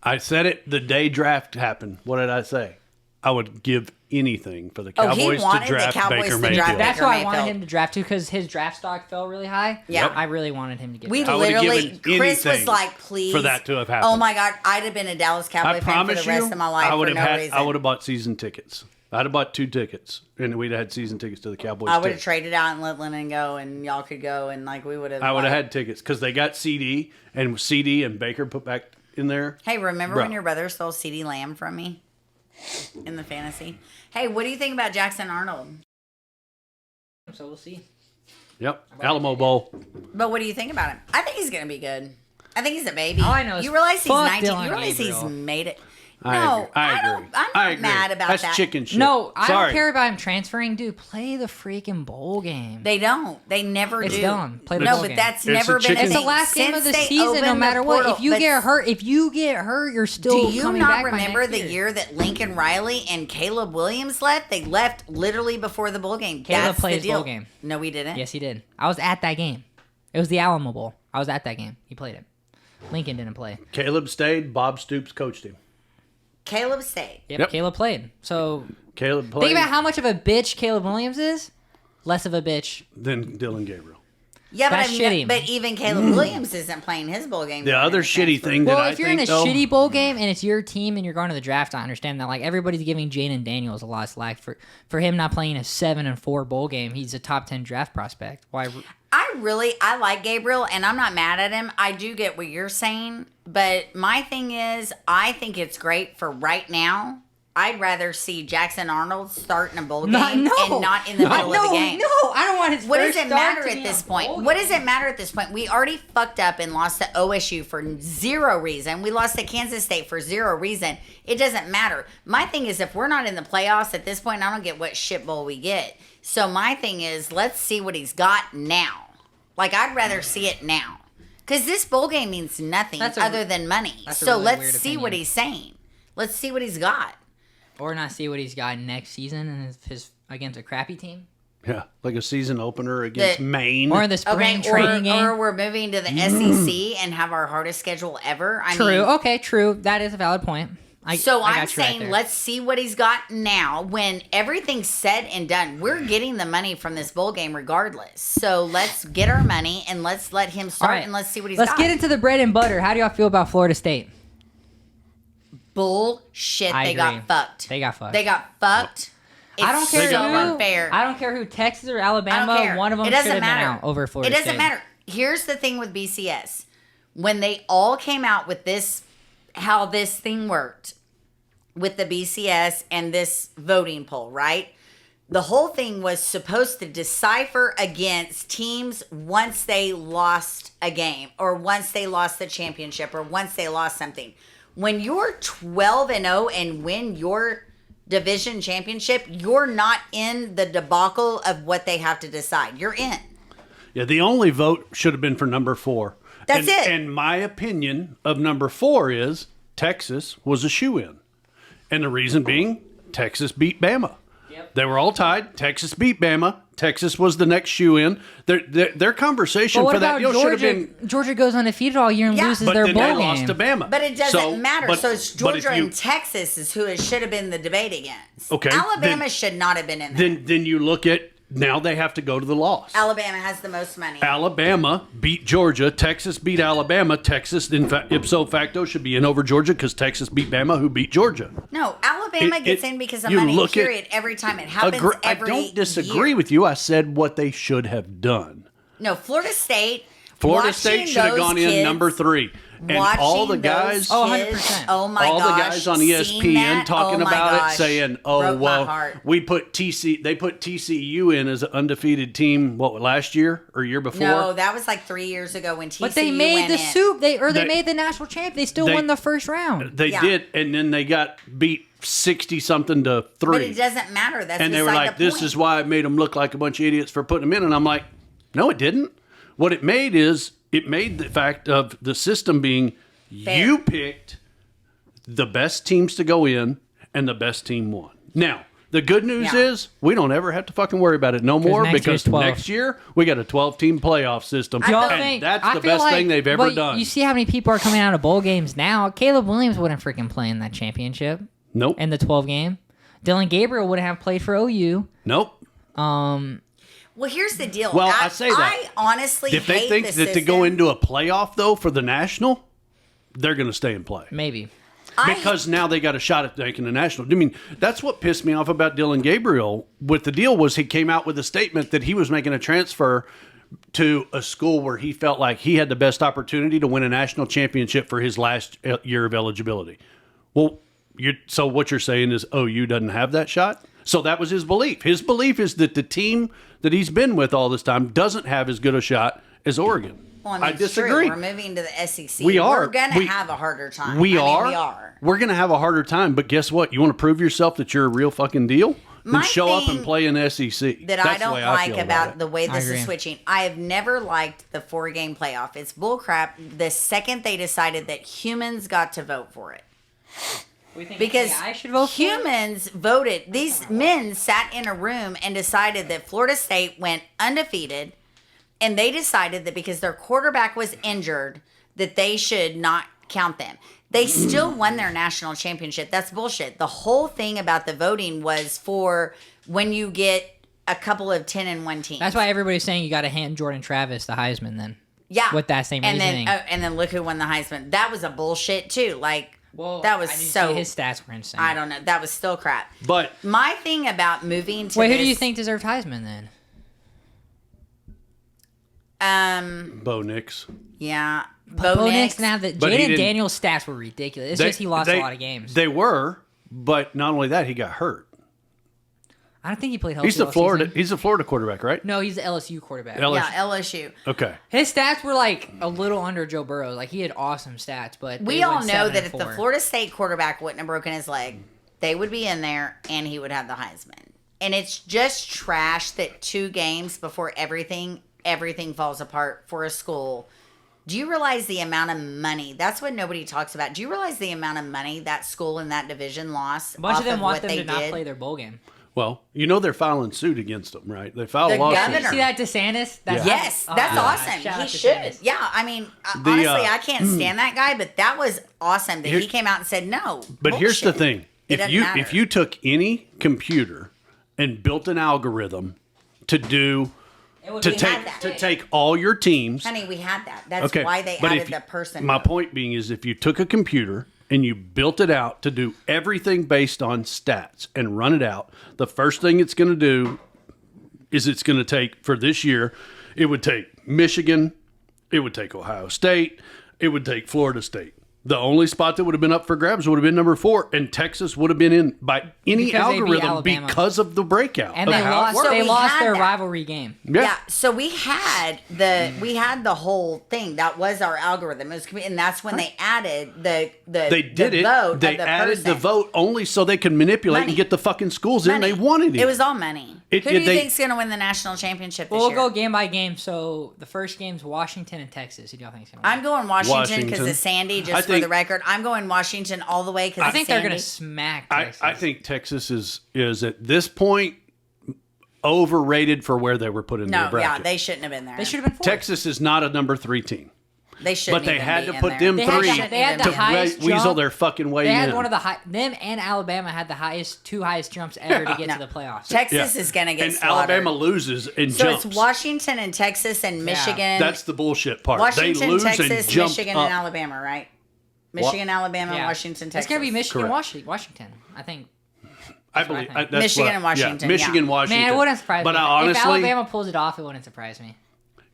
I said it the day draft happened. What did I say? I would give anything for the Cowboys to draft Baker Mayfield. That's why I wanted him to draft too, because his draft stock fell really high. Yeah. I really wanted him to get We drafted. literally, Chris was like, please. for that to have happened. Oh my God, I'd have been a Dallas Cowboy fan for the rest of my life for no reason. I would have bought season tickets. I'd have bought 2 tickets, and we'd have had season tickets to the Cowboys. I would have traded out and let Lennon go, and y'all could go, and like we would have. I would have had tickets because they got CD and Baker put back in there. Hey, remember when your brother stole CeeDee Lamb from me in the fantasy? Hey, what do you think about Jackson Arnold? So we'll see. Yep, Alamo Bowl. But what do you think about him? I think he's gonna be good. I think he's a baby. All I know is you realize he's fuck 19. Dylan You realize he's Gabriel. made it. I No, agree. I'm not mad about That's that. chicken shit. No, I Sorry. don't care about him transferring. Dude, play the freaking bowl game. They don't. They never It's do. dumb. Play the no, bowl but game. that's It's never a been. chicken- It's the thing. last game Since of the they season, no opened matter the what. portal, If you but get hurt, you're still do you coming not back by remember next the year that Lincoln Riley and Caleb Williams left? They left literally before the bowl game. Caleb That's played the his deal. bowl game. No, we didn't. Yes, he did. I was at that game. It was the Alamo Bowl. I was at that game. He played it. Lincoln didn't play. Caleb stayed. Bob Stoops coached him. Caleb stayed. Yep. Caleb played. So Caleb played. think about how much of a bitch Caleb Williams is. Less of a bitch. Then Dylan Gabriel. Yeah, That's shitty. but even Caleb Williams isn't playing his bowl game. The other shitty thing Well, that if you're I in think a though, shitty bowl game and it's your team and you're going to the draft, I understand that. Like everybody's giving Jaden Daniels a lot of slack for him not playing a 7-4 bowl game. He's a top 10 draft prospect. Why? I like Gabriel, and I'm not mad at him. I do get what you're saying, but my thing is, I think it's great for right now. I'd rather see Jackson Arnold start in a bowl game and not in the middle of the game. No, I don't want his What first does it start matter to be at this a point? bowl What game. does it matter at this point? We already fucked up and lost to OSU for zero reason. We lost to Kansas State for zero reason. It doesn't matter. My thing is, if we're not in the playoffs at this point, I don't get what shit bowl we get. So my thing is, let's see what he's got now. Like, I'd rather see it now. Because this bowl game means nothing other than money. that's a So really let's weird see what opinion. he's saying. Let's see what he's got. Or not see what he's got next season and his against a crappy team. yeah, like a season opener against Maine. Or in the spring Okay, training game. or we're moving to the SEC and have our hardest schedule ever. I True. mean, Okay, true. That is a valid point. So I I'm got you right saying there. let's see what he's got now. When everything's said and done, we're getting the money from this bowl game regardless. So let's get our money and let's let him All start right. and let's see what he's Let's got. get into the bread and butter. How do y'all feel about Florida State? Bullshit. I They agree. got fucked. They got fucked. They got fucked. It's I don't care so who. unfair. I don't care who. Texas or I Alabama. don't care. One of them It should doesn't have been matter. out over Florida It doesn't State. matter. Here's the thing with BCS. When they all came out with this, how this thing worked with the BCS and this voting poll, right? The whole thing was supposed to decipher against teams once they lost a game or once they lost the championship or once they lost something. When you're 12-0 and win your division championship, you're not in the debacle of what they have to decide. You're in. Yeah, the only vote should have been for number 4. That's it. And my opinion of number 4 is Texas was a shoo-in. And the reason being, Texas beat Bama. Yep. They were all tied. Texas beat Bama. Texas was the next shoo-in. Their conversation But what for that about deal should have Georgia? been... Georgia goes undefeated all year and Yeah. loses But their then bowl they game. lost to Bama. But it doesn't matter. So it's but if Georgia you- and Texas is who it should have been the debate against. Okay, Alabama then- should not have been in there. Then you look at... Now they have to go to the loss. Alabama has the most money. Alabama beat Georgia. Texas beat Alabama. Texas, ipso facto, should be in over Georgia because Texas beat Bama, who beat Georgia. No, Alabama It- gets it- in because of you money, look at- period. Every time it happens, I every don't disagree year. with you. I said what they should have done. No, Florida State. Florida watching State should have those gone in kids- number 3. And Watching all the those guys, kids, 100%. oh my all gosh, the guys on seeing ESPN that, talking oh my about gosh, it, saying, "Oh broke my well, heart. they put TCU in as an undefeated team. What, last year or year before? No, that was like 3 years ago when TCU But they made went the in. soup. They They- made the national champ. They still they- won the first round. They Yeah. did, and then they got beat 60 something to 3. But it doesn't matter. That's And they were beside like, the "This point. is why it made them look like a bunch of idiots for putting them in." And I'm like, "No, it didn't. What it made is it made the fact of the system being Fair. you picked the best teams to go in, and the best team won. Now, the good news Yeah. is we don't ever have to fucking worry about it no more next because year's 12. next year we got a 12-team playoff system, I Y'all feel- and think that's I the feel best thing they've ever but done. You see how many people are coming out of bowl games now? Caleb Williams wouldn't freaking play in that championship Nope. in the 12 game. Dylan Gabriel wouldn't have played for OU. Nope. Well, here's the deal. Well, I say that. I honestly If they hate think the that to go system. into a playoff though for the national, they're going to stay and play. Maybe. Because now they got a shot at making the national. I mean, that's what pissed me off about Dylan Gabriel. With the deal was he came out with a statement that he was making a transfer to a school where he felt like he had the best opportunity to win a national championship for his last year of eligibility. Well, so what you're saying is OU doesn't have that shot? So that was his belief. His belief is that the team that he's been with all this time doesn't have as good a shot as Oregon. Well, I, mean, I it's true. disagree. We're moving to the SEC. We are. We're going to We- have a harder time. We I mean, are. we are. We're going to have a harder time, but guess what? You want to prove yourself that you're a real fucking deal? Then My show up and thing play in the SEC. That That's I the don't way like feel about it. the way this agree. is switching. I have never liked the 4-game playoff. It's bullcrap. The second they decided that humans got to vote for it. Because I should vote for it? humans voted. These men sat in a room and decided that Florida State went undefeated, and they decided that because their quarterback was injured, that they should not count them. They still won their national championship. That's bullshit. The whole thing about the voting was for when you get a couple of 10-1 teams. That's why everybody's saying you got to hand Jordan Travis the Heisman then. Yeah. With that same and reasoning. then and then look who won the Heisman. That was a bullshit too. Like that was I didn't so see his stats were insane. I don't know. That was still crap. But My thing about moving to Wait, this, who do you think deserved Heisman then? Bo Nix. Yeah. Bo Nix. Now that But he Jaden didn't- Daniels' stats were ridiculous. It's just he lost a lot of games. They were, but not only that, he got hurt. I don't think he played healthy He's the all Florida. season. He's a Florida quarterback, right? No, he's the LSU quarterback. LSU. Yeah, LSU. Okay. His stats were like a little under Joe Burrow. Like he had awesome stats, but We they all went know 7 that and if the 4. Florida State quarterback wouldn't have broken his leg, they would be in there and he would have the Heisman. And it's just trash that 2 games before everything falls apart for a school. Do you realize the amount of money? That's what nobody talks about. Do you realize the amount of money that school in that division lost? a bunch off of them want what them they to not did? play their bowl game. Well, you know they're filing suit against them, right? They filed The a lawsuit. governor. See that DeSantis? That's Yes, Oh, that's yeah. awesome. Shout He out to should. DeSantis. Yeah, I mean, honestly, I can't Hmm. stand that guy, but that was awesome that Here- he came out and said no. But here's the Bullshit. thing: It if doesn't you matter. if you took any computer and built an algorithm to do to We take had that. to take all your teams, Honey, we had that. That's okay, why they but added if the person. My point being is, if you took a computer and you built it out to do everything based on stats and run it out, the first thing it's going to do is it's going to take, for this year, it would take Michigan, it would take Ohio State, it would take Florida State. The only spot that would have been up for grabs would have been number 4, and Texas would have been in by any Because they beat algorithm Alabama. because of the breakout. And of they how it lost. works. They we lost had their that. rivalry game. Yeah, so we had the whole thing. That was our algorithm. It was, and that's when they added the They did the it. vote. They of the added the person. vote only so they could manipulate Money. and get the fucking schools in Money. they wanted it. It was all money. It- Who do you they- think's going to win the national championship this We'll year? go game by game. So the first game's Washington and Texas. Who do y'all think's gonna win? I'm going Washington because Washington. of Sandy. I Just for think- the record, I'm going Washington all the way because I think they're Sandy. gonna smack I, Texas. I think Texas is at this point overrated for where they were put in No, their bracket. yeah, they shouldn't have been there. they should have been fourth. Texas is not a number 3 team, They shouldn't. but they even had be to in put there. them They had three the- they had to the highest weasel jump. their fucking way They in. had one of the high. Them and Alabama had the two highest jumps ever to get No. to the playoffs. Texas is going to get and slaughtered. Alabama loses and So jumps. it's Washington and Texas and Michigan. That's the bullshit part. Washington, they lose Texas, and jump Michigan, up. and Alabama, right? Michigan, Alabama, Yeah. Washington, Texas. It's gonna be Michigan, Correct. Washington. I think. I what I believe think. Michigan and Washington, Michigan, yeah. Washington. Man, it wouldn't surprise but me. I honestly, if Alabama pulls it off, it wouldn't surprise me.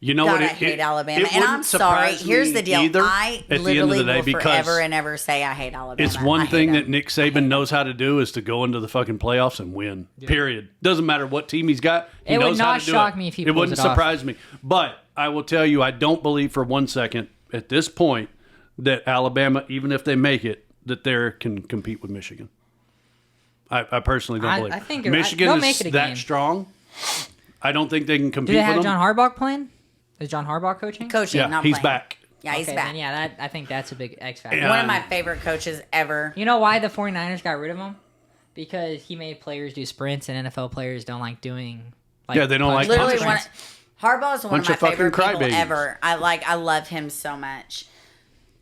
You know God, what? I hate Alabama. it And I'm wouldn't sorry. surprise Here's me the deal. either I at the end of literally the day, will because forever and ever say I hate Alabama. it's one I hate thing them. that Nick Saban knows how to do is to go into the fucking playoffs and win. Period. Doesn't matter what team he's got. He It would knows how not to do shock it. me if he It pulls wouldn't it off. surprise me. But I will tell you, I don't believe for 1 second at this point that Alabama, even if they make it, that they can compete with Michigan. I personally don't believe. I think Michigan they'll is make it a that game. strong. I don't think they can compete Do they have with them. John Harbaugh playing? Is John Harbaugh coaching? Coaching, Yeah, not he's playing. back. Yeah, he's Okay, back. then yeah, I think that's a big X factor. Yeah. One of my favorite coaches ever. You know why the 49ers got rid of him? Because he made players do sprints, and NFL players don't like doing. Like, Yeah, they don't like Literally, punch Harbaugh is one Bunch of of my fucking favorite people crybabies. ever. I love him so much.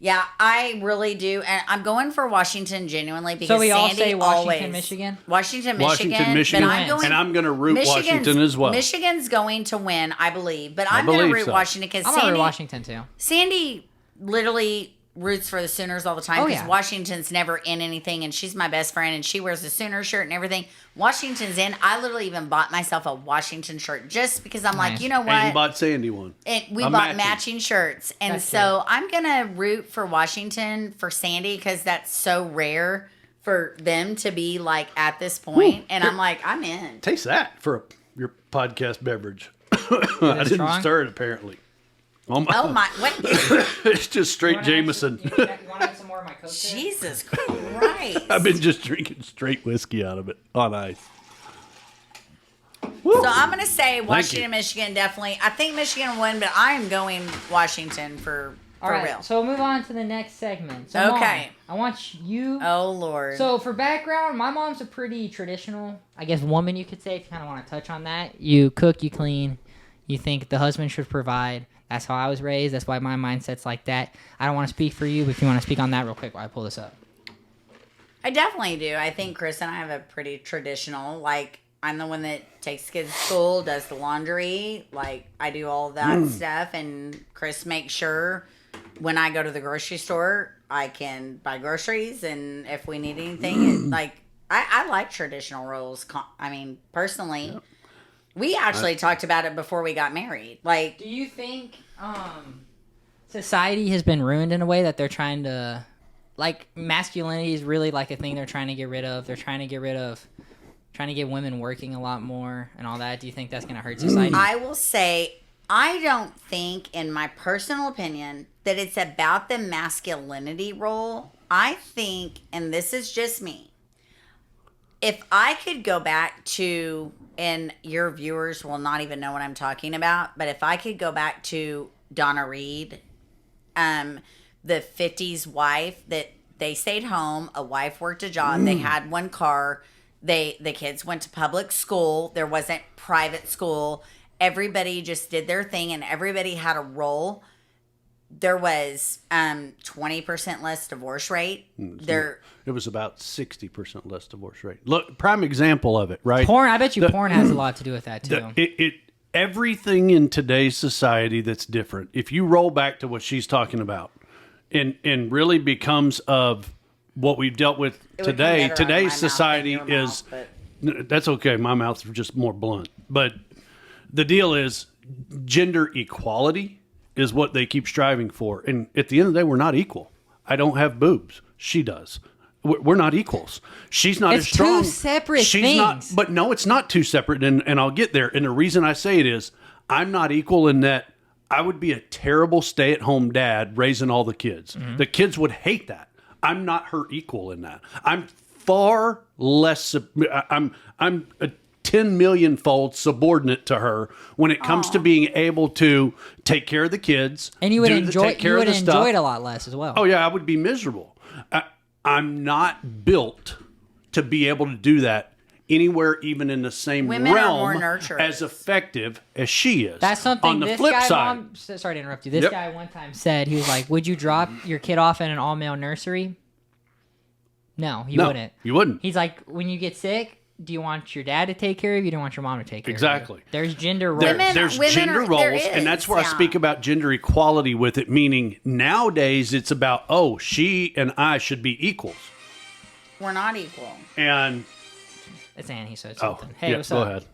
Yeah, I really do, and I'm going for Washington genuinely because So we all Sandy say Washington, always, Michigan? Washington, Washington, Michigan, but I'm going, and I'm going to root Michigan's- Washington as well. Michigan's going to win, I believe, but I'm going to believe root so. Washington because I'm gonna root Sandy, Washington too. Sandy literally roots for the Sooners all the time Oh, because yeah. Washington's never in anything, and she's my best friend, and she wears a Sooner shirt and everything. Washington's in. I literally even bought myself a Washington shirt just because I'm Nice. like, you know what? And bought Sandy one. We A bought matching shirts. And That's so I'm going to root for Washington for Sandy because that's so rare for them to be like at this point. And I'm like, I'm in. Taste that for your podcast beverage. I didn't strong? stir it apparently. Oh my, what? It's just straight Jameson. You want to have some more of my Coke? Jesus Christ. I've been just drinking straight whiskey out of it on ice. So I'm going to say you. Washington, Michigan, definitely. I think Michigan will win, but I am going Washington for All right, real. so we'll move on to the next segment. So Okay. Mom, I want you. Oh, Lord. So for background, my mom's a pretty traditional, I guess, woman, you could say, if you kind of want to touch on that. You cook, you clean, you think the husband should provide. That's how I was raised. That's why my mindset's like that. I don't want to speak for you, but if you want to speak on that real quick while I pull this up. I definitely do. I think Chris and I have a pretty traditional, like, I'm the one that takes kids to school, does the laundry, like, I do all that stuff, and Chris makes sure when I go to the grocery store, I can buy groceries, and if we need anything, like, I like traditional roles. I mean, personally, we actually talked about it before we got married. Like, Do you think society has been ruined in a way that they're trying to, like, masculinity is really like a thing they're trying to get rid of? They're trying to get women working a lot more and all that. Do you think that's going to hurt society? I will say, I don't think, in my personal opinion, that it's about the masculinity role. I think, and this is just me, if I could go back to, and your viewers will not even know what I'm talking about, but if I could go back to Donna Reed, the 50s wife, that they stayed home, a wife worked a job, they had one car, the kids went to public school, there wasn't private school, everybody just did their thing and everybody had a role. There was 20% less divorce rate. There It was about 60% less divorce rate. Look, prime example of it, right? Porn, I bet you porn has a lot to do with that too. Everything in today's society that's different. If you roll back to what she's talking about, and really becomes of what we've dealt with It would come today. better out of my Today's mouth than society your is mouth, that's okay. My mouth's just more blunt, but the deal is gender equality is what they keep striving for. And at the end of the day, we're not equal. I don't have boobs. She does. We're not equals. She's not It's as strong. two separate She's not, things. but no, it's not two separate. And I'll get there. And the reason I say it is I'm not equal in that I would be a terrible stay-at-home dad raising all the kids. Mm-hmm. The kids would hate that. I'm not her equal in that. I'm far less. I'm a 10 million fold subordinate to her when it comes to being able to take care of the kids. And you would take care of the stuff. enjoy it a lot less as well. Oh yeah, I would be miserable. I'm not built to be able to do that anywhere, even in the same Women are more realm nurturers. as effective as she is. That's something on the this flip guy, side. Mom, sorry to interrupt you. This Yep. guy one time said, he was like, would you drop your kid off in an all-male nursery? No, you No, wouldn't. you wouldn't. He's like, when you get sick, do you want your dad to take care of you? Do you want your mom to take care of Exactly. you? There's gender roles. There's women gender are- there roles, and that's is, where I yeah. speak about gender equality with it, meaning nowadays it's about, oh, she and I should be equals. we're not equal. And, It's Ann, he said oh, something. Hey, yeah, what's go up? ahead.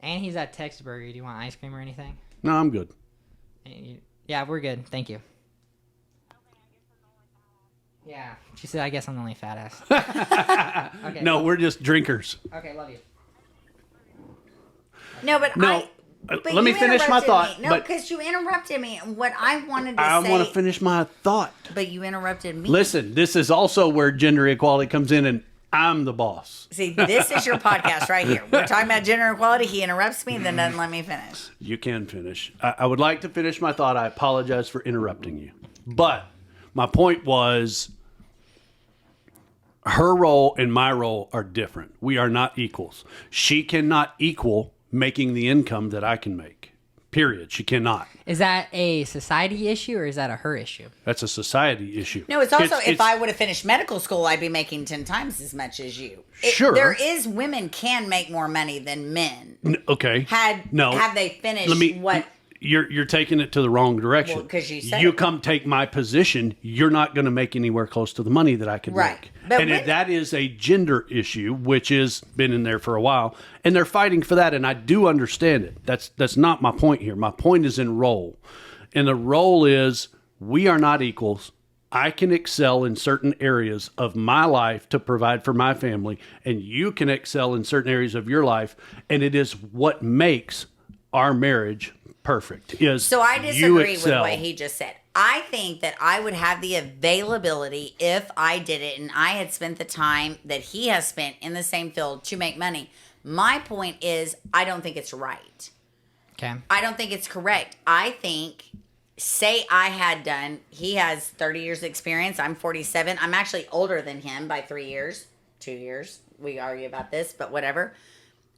And he's at Texas Burger. Do you want ice cream or anything? No, I'm good. Yeah, we're good. Thank you. Yeah. She said, I guess I'm the only fat ass. Okay. No, we're just drinkers. Okay, love you. No, but No. But Let me you finish my interrupted thought. me. No, because you interrupted me. What I wanted to I say. want to finish my thought. But you interrupted me. Listen, this is also where gender equality comes in, and I'm the boss. See, this is your podcast right here. We're talking about gender equality. He interrupts me and then doesn't let me finish. You can finish. I would like to finish my thought. I apologize for interrupting you. But my point was her role and my role are different. We are not equals. She cannot equal making the income that I can make. Period. She cannot. Is that a society issue or is that a her issue? That's a society issue. No, it's also if I would have finished medical school, I'd be making 10 times as much as you. Sure. There is women can make more money than men. Okay. Have they finished what? You're taking it to the wrong direction. Well, 'cause you said you it. come take my position, you're not going to make anywhere close to the money that I could Right. make. But And when- that is a gender issue, which has been in there for a while, and they're fighting for that, and I do understand it. That's not my point here. My point is in role, and the role is we are not equals. I can excel in certain areas of my life to provide for my family, and you can excel in certain areas of your life, and it is what makes our marriage perfect. So I you disagree with excel. what he just said. I think that I would have the availability if I did it and I had spent the time that he has spent in the same field to make money. My point is, I don't think it's right. Okay. I don't think it's correct. I think, say I had done, he has 30 years experience. I'm 47. I'm actually older than him by 3 years, 2 years. We argue about this, but whatever.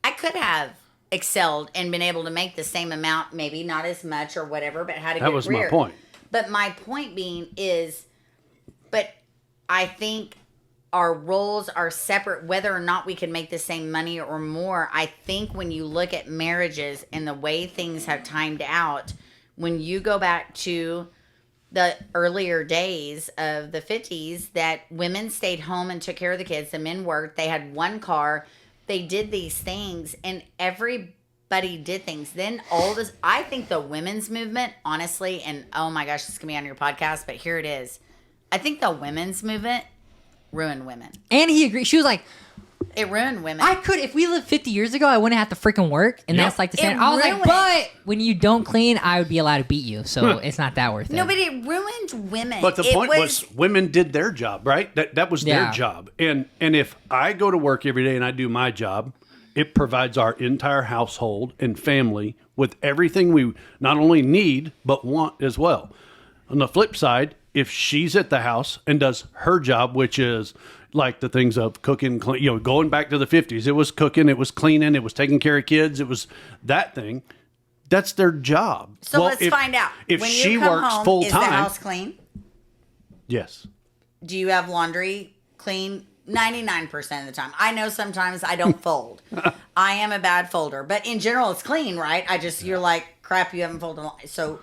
I could have excelled and been able to make the same amount, maybe not as much or whatever, but had a That good was career. my point. But my point being is, but I think our roles are separate, whether or not we can make the same money or more. I think when you look at marriages and the way things have timed out, when you go back to the earlier days of the 50s, that women stayed home and took care of the kids, the men worked, they had one car, they did these things, and everybody did things. Then all this, I think the women's movement, honestly, and oh my gosh, this is going to be on your podcast, but here it is. I think the women's movement ruined women. And he agreed. She was like, It ruined women. I could, if we lived 50 years ago, I wouldn't have to freaking work. And Yep. that's like the It same. I was like, ruined- but when you don't clean, I would be allowed to beat you. So it's not that worth it. No, but it ruined women. But the It point was women did their job, right? That was their Yeah. job. And if I go to work every day and I do my job, it provides our entire household and family with everything we not only need but want as well. On the flip side, if she's at the house and does her job, which is like the things of cooking, going back to the 50s, it was cooking, it was cleaning, it was taking care of kids, it was that thing. That's their job. So Well, let's find out. If when she you come works home, full is the time, house clean? yes. Do you have laundry clean? 99% of the time. I know sometimes I don't fold. I am a bad folder, but in general, it's clean, right? You're like, crap, you haven't folded. So,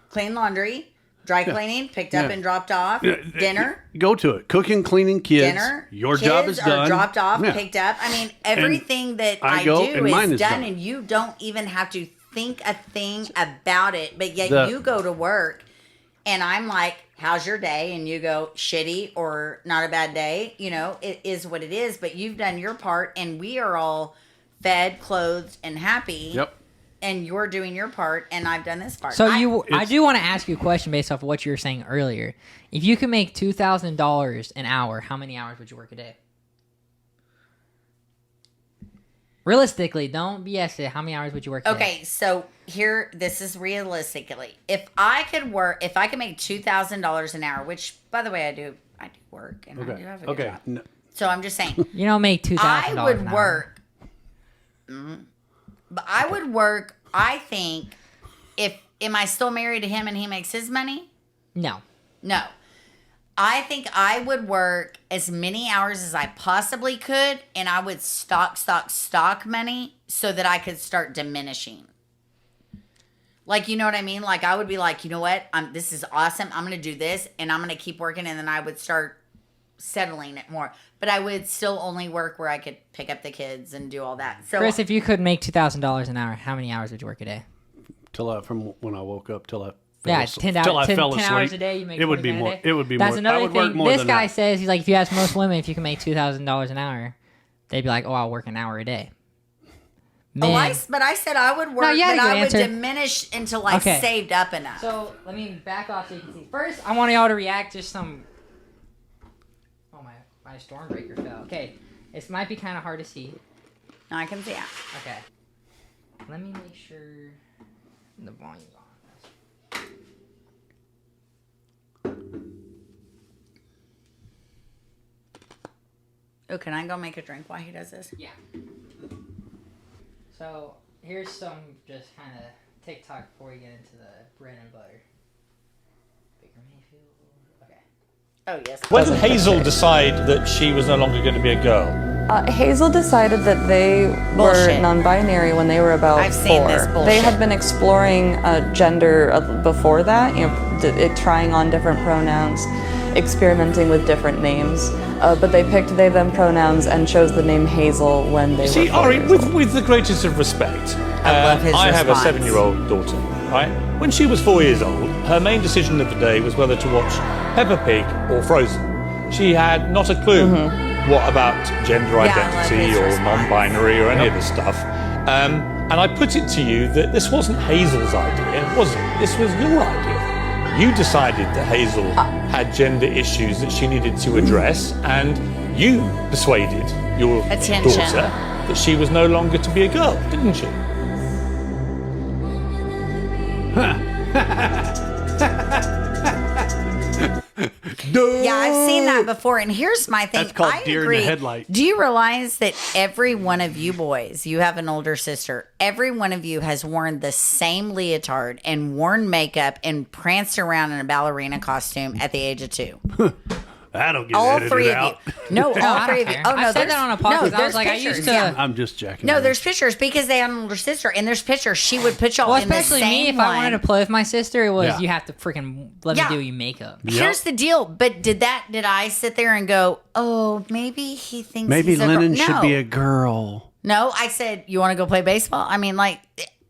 clean laundry, dry cleaning, picked up and dropped off, dinner. Go to it. Cooking, cleaning, kids. Dinner. Your kids job is are done. dropped off, Yeah. picked up. I mean, everything that I I go, do and mine is is done, done. and you don't even have to think a thing about it. But yet The- you go to work, and I'm like, how's your day? And you go, shitty or not a bad day. You know, it is what it is. But you've done your part, and we are all fed, clothed, and happy. Yep. And you're doing your part, and I've done this part. So I It's- do want to ask you a question based off of what you were saying earlier. If you could make $2,000 an hour, how many hours would you work a day? Realistically, don't BS it. How many hours would you work a day? Okay, so here, this is realistically. If I could make $2,000 an hour, which, by the way, I do work, and I do have a good job. No. So I'm just saying, You don't make $2,000 I would an hour. work. But I would work. I think, am I still married to him and he makes his money? No. No. I think I would work as many hours as I possibly could, and I would stock money so that I could start diminishing. Like, you know what I mean? Like, I would be like, you know what? This is awesome. I'm going to do this, and I'm going to keep working, and then I would start settling it more. But I would still only work where I could pick up the kids and do all that. So Chris, if you could make $2,000 an hour, how many hours would you work a day? From when I woke up till I Yeah, 10 hours, 10 hours a day. You make it would be $20,000 a more. day. It would be That's more. another I would work thing. more This than guy that. says he's like, if you ask most women if you can make $2,000 an hour, they'd be like, oh, I'll work an hour a day. Man. but I said I would work, No, you had a but good I would answer. diminish until I Okay. saved up enough. So let me back off so you can see. First, I want y'all to react to some. Oh my Stormbreaker fell. Okay, this might be kind of hard to see. No, I can see it. Okay, let me make sure the volume's on. Oh, can I go make a drink while he does this? Yeah. So here's some just kind of TikTok before we get into the bread and butter. Baker Mayfield. Okay. Oh, yes. When did Hazel decide that she was no longer going to be a girl? Hazel decided that they Bullshit. were non-binary when they were about I've seen 4. this bullshit. They had been exploring gender before that, trying on different pronouns, experimenting with different names. But they picked they/them pronouns and chose the name Hazel when they See, were 4 Ari, years old. with the greatest of respect, I love his I have a response. 7-year-old daughter, right? When she was 4 years old, her main decision of the day was whether to watch Peppa Pig or Frozen. She had not a clue what about gender I love identity his or response. non-binary or any of this stuff. And I put it to you that this wasn't Hazel's idea, was it? This was your idea. You decided that Hazel had gender issues that she needed to address, and you persuaded your Attention. daughter that she was no longer to be a girl, didn't you? Yeah, I've seen that before. And here's my thing. That's called I deer in agree. the headlight. Do you realize that every one of you boys, you have an older sister, every one of you has worn the same leotard and worn makeup and pranced around in a ballerina costume at the age of 2? That'll get All edited 3 of out. you. No, all I 3 don't of you. care. Oh, no, I said there's- that on a no, podcast. I was there's like, I pictures, used to. yeah. I'm just jacking. No, around. there's pictures because they had an older sister, and there's pictures. She would put y'all Well, in the especially same me, if one. I wanted to play with my sister, it was Yeah. you have to freaking let Yeah. me do your makeup. Here's the deal. But did I sit there and go, oh, maybe he thinks Maybe he's a girl? Lennon should No. be a girl. No, I said, you want to go play baseball? I mean, like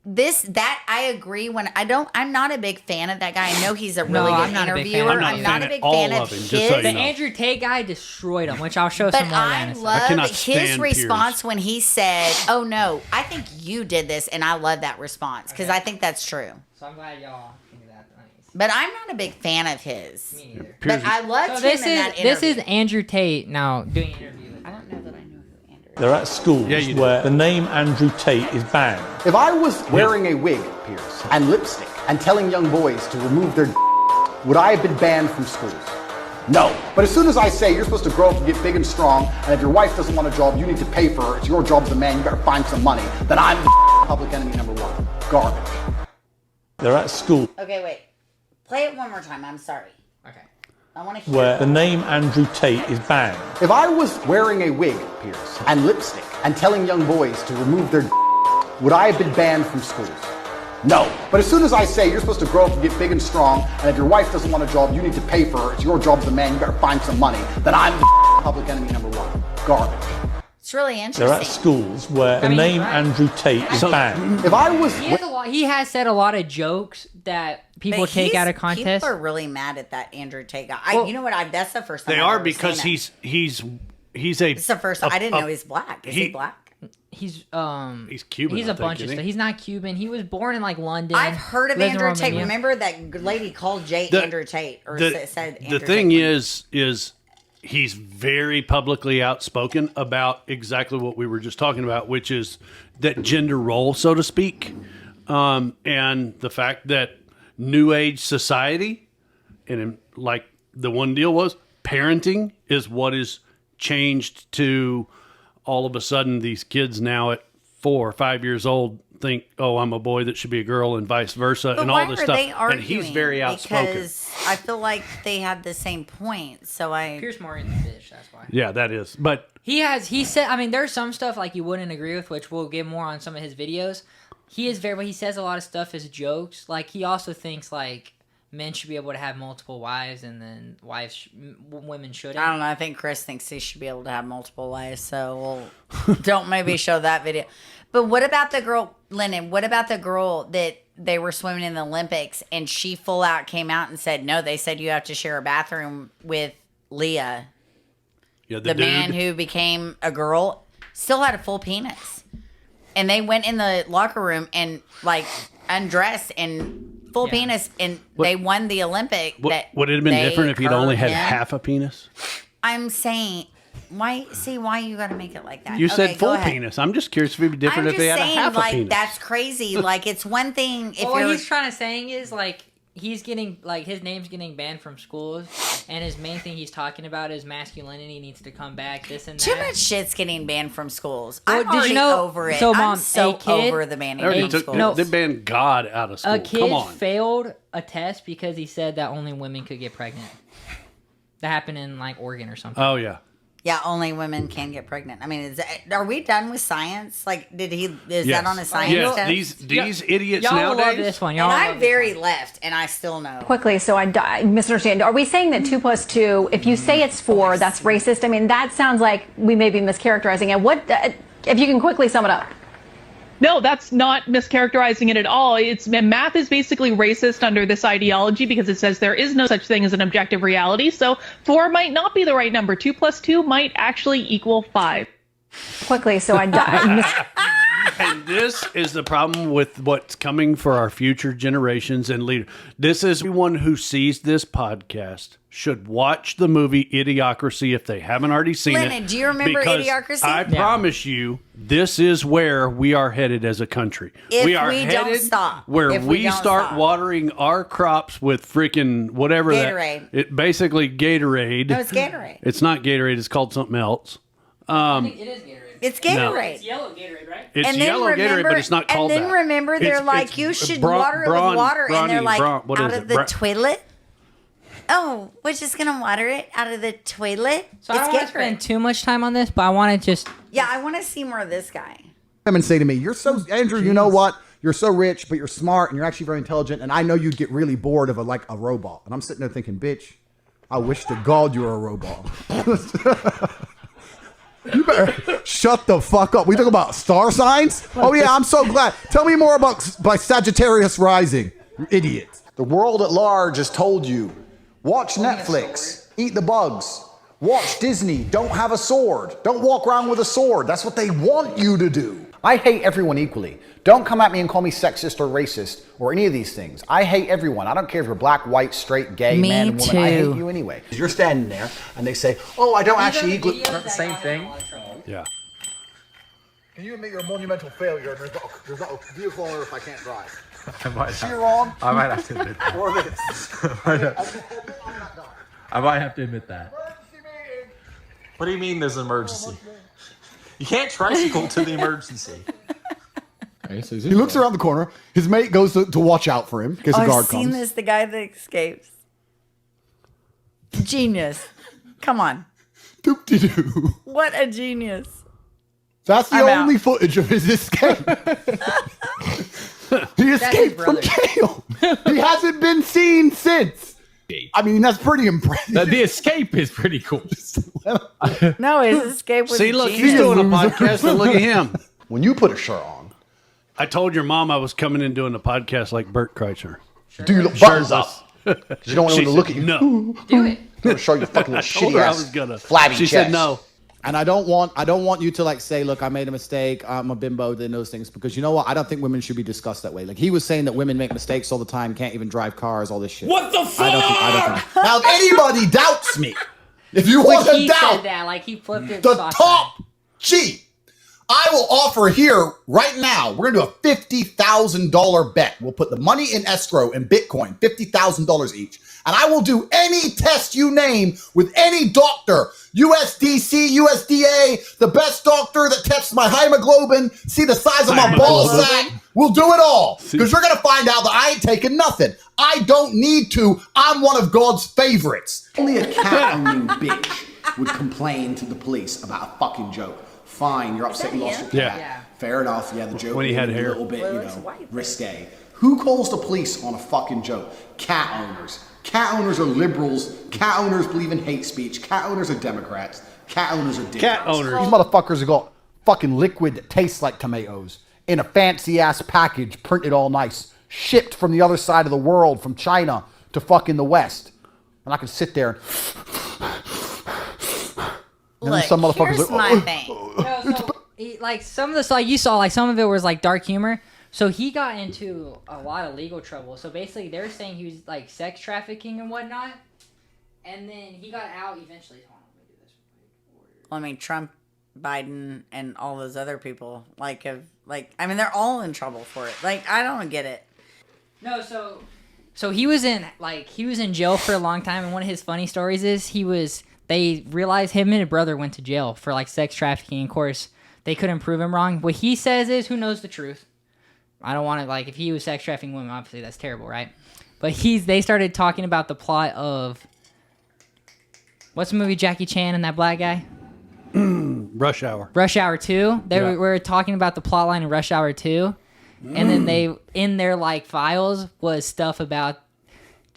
that I agree I'm not a big fan of that guy. I know he's a really I'm good not a big fan interviewer. of him I'm either. not a big all fan of of him, his. just so you The know. Andrew Tate guy destroyed him, which I'll show But some more I in a love cannot his stand response Piers. when he said, oh no, I think you did this. And I love that response because I think that's true. So I'm glad y'all think that. Nice. But I'm not a big fan of his. Me neither. But I loved So him in that interview. this is Andrew Tate now doing an interview. I don't know that I know who Andrew is. They're at schools Yeah, you do. where the name Andrew Tate is banned. If I was wearing a wig, Pierce, and lipstick, and telling young boys to remove their would I have been banned from schools? No. But as soon as I say you're supposed to grow up and get big and strong, and if your wife doesn't want a job, you need to pay for her, it's your job as a man, you better find some money, then I'm the public enemy number 1. Garbage. They're at school Okay, wait. Play it one more time. I'm sorry. Okay. I want to hear where the name Andrew Tate is banned. If I was wearing a wig, Pierce, and lipstick, and telling young boys to remove their would I have been banned from schools? No. But as soon as I say you're supposed to grow up and get big and strong, and if your wife doesn't want a job, you need to pay for her, it's your job as a man, you better find some money, then I'm the public enemy number 1. Garbage. It's really They're at interesting. schools where the mean, name right. Andrew Tate is banned. If I was He has said a lot of jokes that people But take he's- out of context. People are really mad at that Andrew Tate guy. Well, you know what? That's the first time They I've are ever because seen it. he's a. It's the first time. I didn't know he's black. Is he black? He's Cuban, He's I a think, bunch of isn't stuff. he? He's not Cuban. He was born in like London. I've heard of lives in Andrew Tate. Romania. Remember that lady called Andrew Tate, or said Andrew the thing Tate. is he's very publicly outspoken about exactly what we were just talking about, which is that gender role, so to speak, and the fact that New Age society, and like the one deal was parenting, is what is changed to all of a sudden these kids now at 4 or 5 years old think, oh, I'm a boy that should be a girl, and vice versa, But and why all this are stuff. they arguing? And he's very outspoken. Because I feel like they had the same point. So Pierce Morgan's a bitch. That's why. Yeah, that is. But He said, I mean, there's some stuff like you wouldn't agree with, which we'll get more on some of his videos. He is but he says a lot of stuff as jokes. Like, he also thinks, like, men should be able to have multiple wives, and then women shouldn't. I don't know. I think Chris thinks he should be able to have multiple wives. So don't maybe show that video. But what about the girl, Lennon? What about the girl that they were swimming in the Olympics and she full out came out and said, no, they said you have to share a bathroom with Leah. Yeah, the man who became a girl still had a full penis. And they went in the locker room and like undressed and full penis, and they won the Olympic. Would it have been different if he'd only had half a penis? I'm saying, why you got to make it like that? You said full penis. I'm just curious if it'd be different if they had a half a penis. That's crazy. Like, it's one thing if what he's trying to saying is like he's getting like his name's getting banned from schools, and his main thing he's talking about is masculinity needs to come back. This and that. Too much shit's getting banned from schools. Well, I'm already over it. So, Mom, I'm so over the banning from schools. They banned God out of school. A kid failed a test because he said that only women could get pregnant. That happened in like Oregon or something. Oh yeah. Yeah, only women can get pregnant. I mean, are we done with science? Like, is that on a science test? These idiots y'all nowadays. Love this one. And I'm very left, and I still know. Quickly, so I misunderstand. Are we saying that 2 + 2, if you say it's 4, that's racist? I mean, that sounds like we may be mischaracterizing it. What, if you can quickly sum it up? No, that's not mischaracterizing it at all. Math is basically racist under this ideology because it says there is no such thing as an objective reality. So 4 might not be the right number. 2 + 2 might actually equal 5. Quickly, so And this is the problem with what's coming for our future generations and leaders. This is everyone who sees this podcast should watch the movie Idiocracy if they haven't already seen it. Lennon, do you remember Idiocracy? I promise you, this is where we are headed as a country. If we are we headed don't stop. where If we don't start stop. watering our crops with freaking whatever Gatorade. basically Gatorade. No, it's Gatorade. It's not Gatorade. It's called something else. I think it is Gatorade. It's Gatorade. It's yellow Gatorade, right? It's yellow Gatorade, but it's not called that. And then remember, they're like, you should water it with water, and they're like, out of the toilet. Oh, we're just gonna water it out of the toilet. So I don't want to spend too much time on this, but I want to just. Yeah, I want to see more of this guy. Women say to me, "You're so Andrew. You know what? You're so rich, but you're smart, and you're actually very intelligent. And I know you'd get really bored of a robot." And I'm sitting there thinking, "Bitch, I wish to God you were a robot." You better shut the fuck up. We talk about star signs? Oh yeah, I'm so glad. Tell me more about Sagittarius rising, you idiot. The world at large has told you, watch Netflix, eat the bugs, watch Disney, don't have a sword, don't walk around with a sword. That's what they want you to do. I hate everyone equally. Don't come at me and call me sexist or racist or any of these things. I hate everyone. I don't care if you're black, white, straight, gay, man, and woman. I hate you anyway. You're standing there and they say, oh, I don't actually eat the same thing. Yeah. Can you admit you're a monumental failure and there's not a vehicle on earth I can't drive? I might have to admit that. Or this. I might have to admit that. What do you mean there's an emergency? You can't tricycle to the emergency. He looks around the corner. His mate goes to watch out for him in case a guard I've seen comes. this. The guy that escapes. Genius. Come on. Doop-de-doo. What a genius. That's the only footage of his escape. He escaped from jail. He hasn't been seen since. I mean, that's pretty impressive. The escape is pretty cool. No, his escape was See, look, genius. he's doing a podcast, and look at him. When you put a shirt on, I told your mom I was coming in doing a podcast like Bert Kreischer. do your buttons up. Because you don't want anyone to look at you. No. Do it. Don't show your fucking little shitty I ass was gonna. flabby She chest. said no. And I don't want you to say, look, I made a mistake, I'm a bimbo, and those things, because you know what? I don't think women should be discussed that way. Like he was saying that women make mistakes all the time, can't even drive cars, all this shit. What the fuck? I don't think. Now, if anybody doubts me, if you want Like to he doubt said that, like he flipped it. the soft top side. G, I will offer here right now. We're gonna do a $50,000 bet. We'll put the money in escrow in Bitcoin, $50,000 each, and I will do any test you name with any doctor, USDC, USDA, the best doctor that tests my hemoglobin, see the size of my ball sack. We'll do it all because you're gonna find out that I ain't taking nothing. I don't need to. I'm one of God's favorites. Only a cat-owning bitch would complain to the police about a fucking joke. Fine, you're upset you lost your cat. Yeah. Fair enough. Yeah, the joke When he had was hair. a little bit, risque. Who calls the police on a fucking joke? Cat owners. Cat owners are liberals. Cat owners believe in hate speech. Cat owners are Democrats. Cat owners are dickheads. Cat owners. These motherfuckers have got fucking liquid that tastes like tomatoes in a fancy ass package, printed all nice, shipped from the other side of the world, from China to fucking the West. And I can sit there and Look, some motherfuckers here's like, my thing. Like some of the stuff you saw, like some of it was like dark humor. So he got into a lot of legal trouble. So basically, they're saying he was like sex trafficking and whatnot, and then he got out eventually. Hold on, let me do this. Well, I mean, Trump, Biden, and all those other people, I mean, they're all in trouble for it. Like, I don't get it. No, so he was in jail for a long time, and one of his funny stories is they realized him and his brother went to jail for like sex trafficking. Of course, they couldn't prove him wrong. What he says is, who knows the truth? I don't want to, like, if he was sex trafficking women, obviously that's terrible, right? But they started talking about the plot of, what's the movie Jackie Chan and that black guy? Rush Hour. Rush Hour 2. They were talking about the plot line in Rush Hour 2. And then they, in their, like, files was stuff about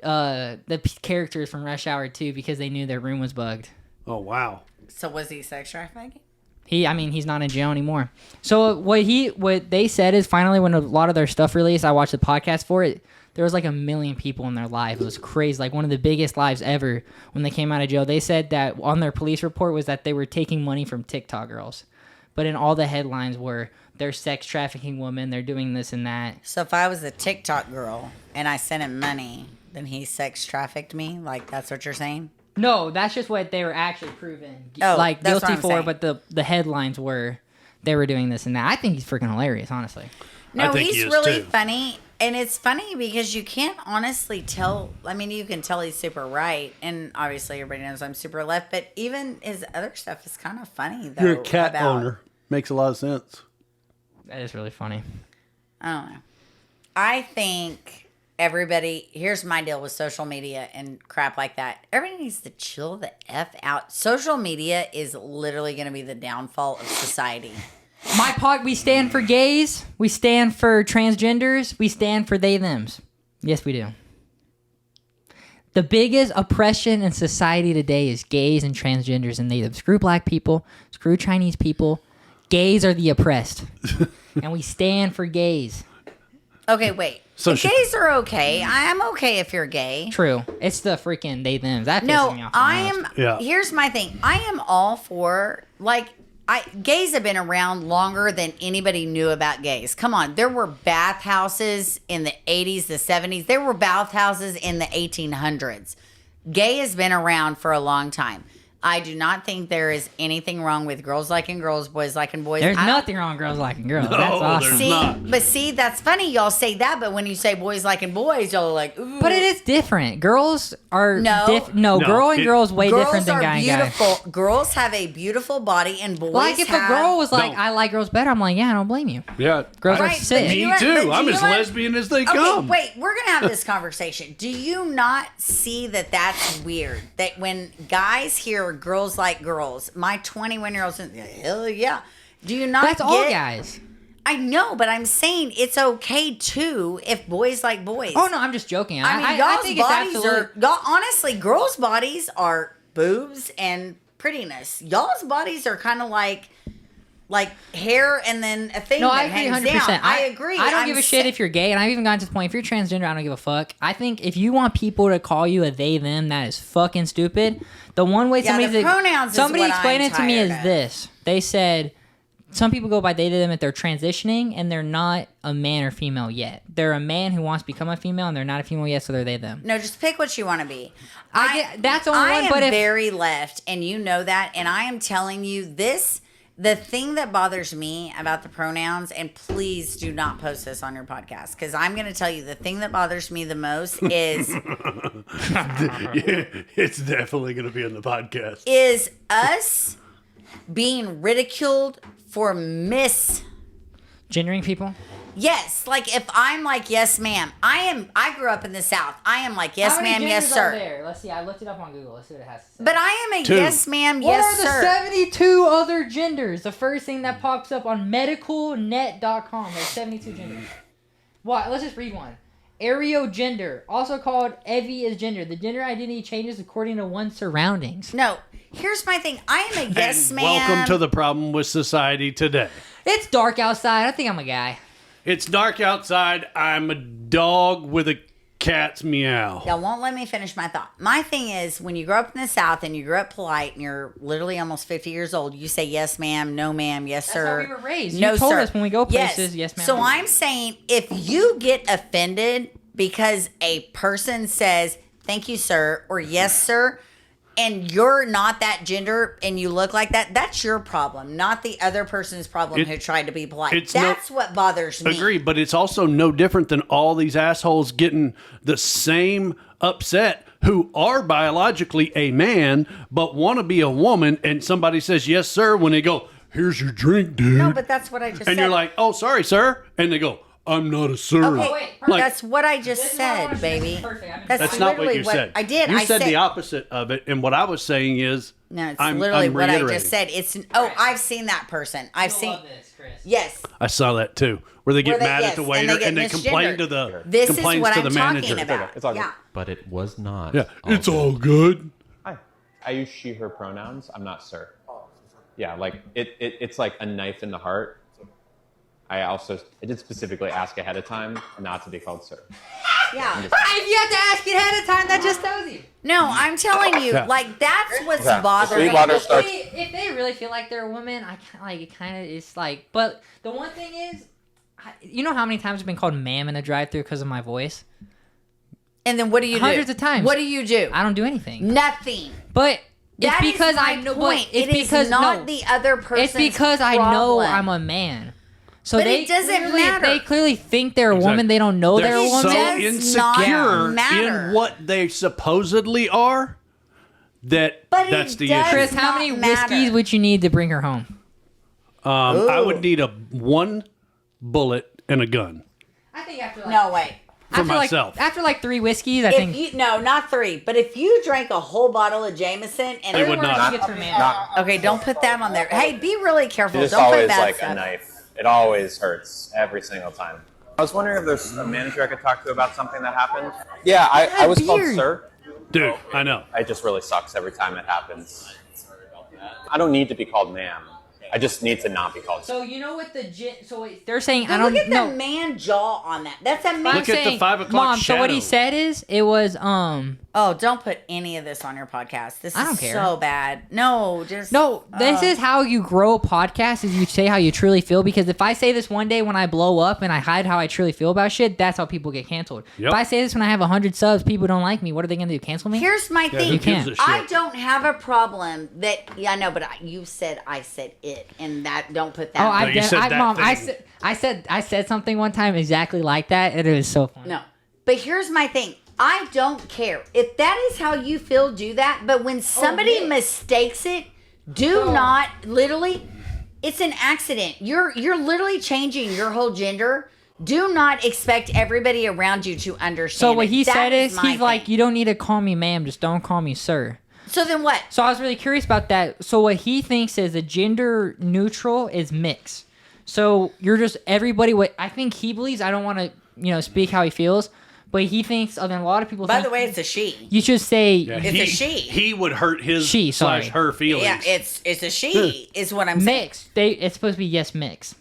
the characters from Rush Hour 2 because they knew their room was bugged. Oh, wow. So was he sex trafficking? He's not in jail anymore. So what they said is finally when a lot of their stuff released, I watched the podcast for it. There was like 1 million people in their live. It was crazy, like one of the biggest lives ever when they came out of jail. They said that on their police report was that they were taking money from TikTok girls, but in all the headlines were they're sex trafficking women, they're doing this and that. So if I was a TikTok girl and I sent him money, then he sex trafficked me? Like, that's what you're saying? No, that's just what they were actually proven, that's guilty what I'm for. saying. But the headlines were they were doing this and that. I think he's freaking hilarious, honestly. No, think he's he is really too. funny, and it's funny because you can't honestly tell. I mean, you can tell he's super right, and obviously everybody knows I'm super left. But even his other stuff is kind of funny, though. You're a cat owner. Makes a lot of sense. That is really funny. I don't know. I think everybody, here's my deal with social media and crap like that. Everybody needs to chill the F out. Social media is literally going to be the downfall of society. We stand for gays. We stand for transgenders. We stand for they, thems. Yes, we do. The biggest oppression in society today is gays and transgenders and they, them. Screw black people. Screw Chinese people. Gays are the oppressed. And we stand for gays. Okay, wait. So gays are okay. I am okay if you're gay. True. It's the freaking they, them. That pisses me off. Here's my thing. I am all for, gays have been around longer than anybody knew about gays. Come on. There were bathhouses in the 80s, the 70s. There were bathhouses in the 1800s. Gay has been around for a long time. I do not think there is anything wrong with girls liking girls, boys liking boys. There's nothing wrong with girls liking girls. That's awesome. See, that's funny. Y'all say that, but when you say boys liking boys, y'all are like, ooh. But it is different. Girls are girl and girl is way different than guy and guy. Girls have a beautiful body, and boys like if a girl was like, I like girls better, I'm like, yeah, I don't blame you. Yeah. Girls are sick. Me too. I'm as lesbian as they come. Wait, we're going to have this conversation. Do you not see that that's weird? That when guys hear girls like girls, my 21-year-old says, hell yeah. Do you not That's all guys. I know, but I'm saying it's okay too if boys like boys. Oh no, I'm just joking. I mean, I think bodies honestly, girls' bodies are boobs and prettiness. Y'all's bodies are kind of like hair and then a thing that hangs down. I agree. I don't give a shit if you're gay, and I've even gotten to the point, if you're transgender, I don't give a fuck. I think if you want people to call you a they, them, that is fucking stupid. The one way somebody explained it to me is this. They said, some people go by they, them if they're transitioning, and they're not a man or female yet. They're a man who wants to become a female, and they're not a female yet, so they're they, them. No, just pick what you want to be. That's only one, but I am very left, and you know that, and I am telling you this. The thing that bothers me about the pronouns, and please do not post this on your podcast, because I'm going to tell you the thing that bothers me the most is... It's definitely going to be in the podcast. Is us being ridiculed for gendering people? Yes, like if I'm like, yes, ma'am. I grew up in the South. I am like, yes, ma'am, yes, sir. There? Let's see. I looked it up on Google. Let's see what it has to say. But I am a yes, ma'am, yes, sir. What are the 72 other genders? The first thing that pops up on medicalnet.com. There's 72 genders. What? Let's just read one. Areogender, also called Evie is gender. The gender identity changes according to one's surroundings. No, here's my thing. I am a yes man. Welcome to the problem with society today. It's dark outside. I think I'm a guy. It's dark outside. I'm a dog with a cat's meow. Y'all won't let me finish my thought. My thing is, when you grow up in the South and you grow up polite and you're literally almost 50 years old, you say yes, ma'am, no, ma'am, yes, sir. That's how we were raised. No, you told sir. us when we go places, yes, ma'am. So I'm saying, if you get offended because a person says, thank you, sir, or yes, sir, and you're not that gender and you look like that, that's your problem, not the other person's problem who tried to be polite. That's what bothers me. Agree, but it's also no different than all these assholes getting the same upset who are biologically a man but want to be a woman, and somebody says yes, sir, when they go, here's your drink, dude. No, but that's what I just said. And you're like, oh, sorry, sir. And they go, I'm not a sir. Okay, like, that's what I just said, baby. That's not what you said. I did. You I said the opposite of it, and what I was saying is, no, it's I'm literally what I reiterating. just said. It's I've seen that person. I've seen. Love this, Chris. Yes. I saw that too, where they get mad at the waiter and they complain misgendered. to the This is complains what to I'm the talking manager. about. It's all good. Yeah. But it was not. Yeah, it's all good. I use she, her pronouns. I'm not sir. Yeah, like it's like a knife in the heart. I did specifically ask ahead of time not to be called sir. Yeah. If you have to ask it ahead of time, that just tells you. No, I'm telling you, like that's what's bothering me. If they really feel like they're a woman, I can't, like it kind of is like. But the one thing is, you know how many times I've been called ma'am in a drive-through because of my voice. And then what do you do? Hundreds of times. What do you do? I don't do anything. Nothing. But it's That is because my I know. point. It's It is because not no, the other person's It's because I know problem. I'm a man. So But they it doesn't clearly, matter. They clearly think they're a woman. They don't know they're a woman. so does not insecure matter. in what they supposedly are that But that's it the does issue. Chris, how not many matter. whiskeys would you need to bring her home? I would need one bullet and a gun I think after like, No, wait. for myself. After like 3 whiskeys, I If think. you no, not 3, but if you drank a whole bottle of Jameson and I would not. Gets her man. okay, don't put that on there. Hey, be really careful. It's Don't put always bad like stuff. a knife. It always hurts every single time. I was wondering if there's a manager I could talk to about something that happened. Yeah, I was called beard. sir. Dude, I know. It just really sucks every time it happens. I don't need to be called ma'am. I just need to not be called sir. So you know what they're saying? I Now don't look at know. the man jaw on that. That's a man. I'm Look at the saying, 5 o'clock Mom, so what he shadow. said is it was Oh, don't put any of this on your podcast. This I don't is care. so bad. No, just No, this is how you grow a podcast is you say how you truly feel, because if I say this one day when I blow up and I hide how I truly feel about shit, that's how people get canceled. Yep. If I say this when I have 100 subs, people don't like me, what are they going to do, cancel me? Here's my thing. You can't. I don't have a problem that I know, but you said I said it, and that don't put that. Oh, on. Mom, I said something one time exactly like that, and it was so funny. No. But here's my thing. I don't care. If that is how you feel, do that. But when somebody mistakes it, do not literally, it's an accident. You're literally changing your whole gender. Do not expect everybody around you to understand. So what it. he That said is, my he's thing. like, you don't need to call me ma'am, just don't call me sir. So then what? So I was really curious about that. So what he thinks is a gender neutral is mix. So you're just everybody. What I think he believes. I don't want to speak how he feels, but he thinks. And a lot of people. By think the way, it's a she. you should say It's a she. He would hurt his She, sorry. / her feelings. Yeah, it's a she is what I'm saying. mix. It's supposed to be yes mix.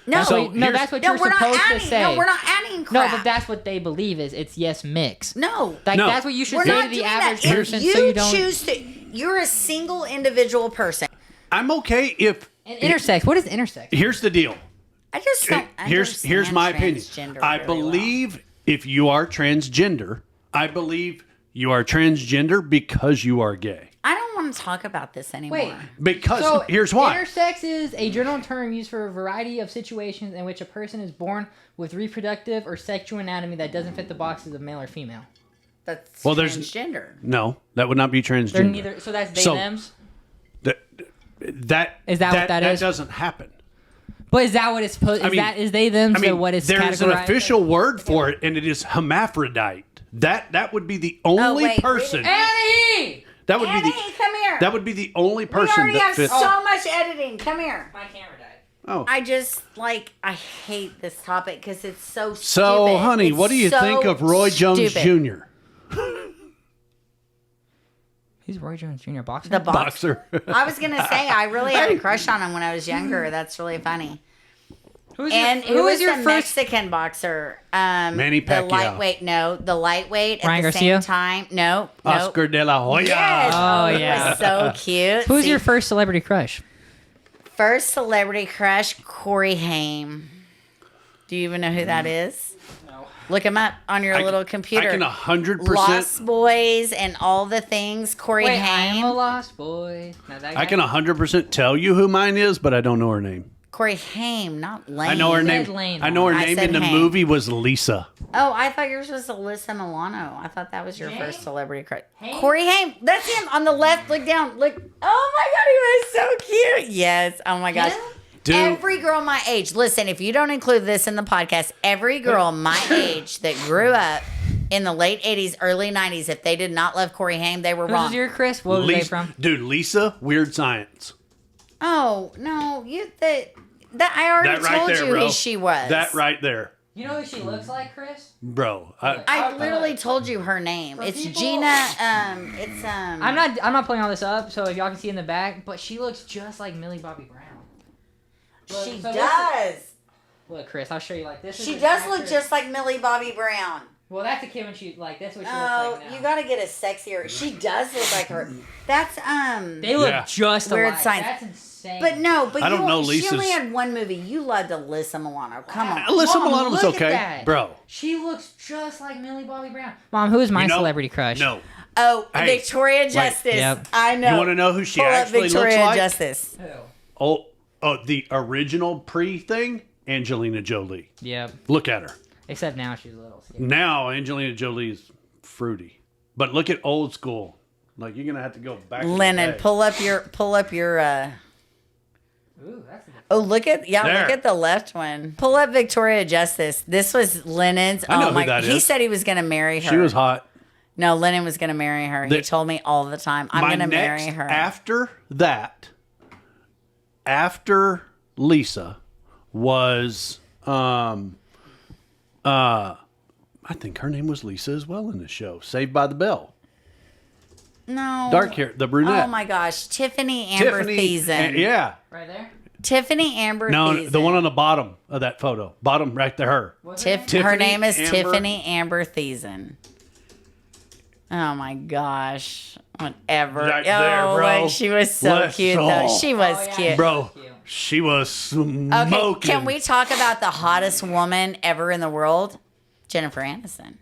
No, So No, here's- that's what no, you're we're not supposed adding. to say. No, we're not adding crap. No, but that's what they believe is it's yes mix. No, Like No. that's what you should we're say not to the doing average that. person, If you, so you don't. choose to, you're a single individual person. I'm okay if And intersex. What is intersex? here's the deal. I just don't. Here's my opinion. transgender I very well. believe if you are transgender, I believe you are transgender because you are gay. I don't want to talk about this anymore. Wait. Because So here's why. intersex is a general term used for a variety of situations in which a person is born with reproductive or sexual anatomy that doesn't fit the boxes of male or female. That's there's transgender. No, that would not be transgender. They're neither. So that's they thems. That Is that what that is? That doesn't happen. But is that what it's supposed? Is they them? I mean, so what is there's an categorized? official word for it, and it is hermaphrodite. That would be the only wait, person. Annie! That would be Annie, the. come here. That would be the only we person already that have fits. so much editing. Come here. My camera died. Oh. I just like I hate this topic because it's so stupid. So, honey, It's what do you so think of Roy Jones stupid. Jr.? He's Roy Jones Jr. Boxer. The Boxer. I was gonna say I really had a crush on him when I was younger. That's really funny. Who was your first Mexican boxer? Manny Pacquiao. The lightweight Ryan at the Garcia? same time. No, Oscar de la Hoya. Yes. Oh, He yeah. was so cute. Who's your first celebrity crush? first celebrity crush? Corey Haim. Do you even know who that is? No. Look him up on your little computer. I can 100%. Lost Boys and all the things. Corey Wait, Haim. I'm a lost boy. Now that I guy- can 100% tell you who mine is, but I don't know her name. Corey Haim, not Lane. I know her name. Lane. I know her I name said in the Haim. movie was Lisa. Oh, I thought yours was Alyssa Milano. I thought that was your first celebrity crush. Corey Haim. That's him on the left. Look down. Look. Oh my God, he was so cute. Yes. Oh my gosh. Dude. Every girl my age. Listen, if you don't include this in the podcast, every girl my age that grew up in the late 80s, early 90s, if they did not love Corey Haim, they were wrong. Who's your Chris? What was they from? Dude, Lisa, Weird Science. Oh, no. That I already That right told there, you bro. who she was. That right there. You know who she looks like, Chris? Bro. I literally told you her name. It's people- Gina. I'm not playing all this up, so if y'all can see in the back, but she looks just like Millie Bobby Brown. Look, She so does. Look, Chris, I'll show you like this. She does look just like Millie Bobby Brown. Well, that's a kid when she like that's what she Oh, looks like now. you gotta get a sexier. She does look like her. That's They look Yeah. just Weird alike. Science. That's insane. But no, but I don't know She Lisa's- only had one movie. You loved Alyssa Milano. Come on. Alyssa Mom, Milano was look at okay. that. Bro. She looks just like Millie Bobby Brown. Mom, who is my You know- celebrity crush? No. Oh, Hey, Victoria wait. Justice. Yep. I know. You want to know who she Pull up actually Victoria looks like? Justice. Who? Oh, the original pre-thing? Angelina Jolie. Yep. Look at her. Except now she's a little skinny. Now Angelina Jolie is fruity. But look at old school. Like, you're going to have to go back to the Lennon, day. pull up your Ooh, that's Oh, look at There. look at the left one. Pull up Victoria Justice. This was Lennon's. I know oh who my! that He is. said he was going to marry her. She was hot. No, Lennon was going to marry her. He told me all the time, "I'm My going to next- marry her." After that, after Lisa was, I think her name was Lisa as well in the show. Saved by the Bell. No, Dark hair, the brunette. Oh my gosh, Tiffany Amber Thiessen. Yeah. right there. Tiffany Amber. No, Thiessen. the one on the bottom of that photo. Bottom right there. Her. Her name is Amber- Tiffany Amber Thiessen. Oh my gosh. Whatever. Right there, bro. Like she was so Let's cute though. all- She was cute. Bro, she was smoking. Okay, can we talk about the hottest woman ever in the world? Jennifer Aniston.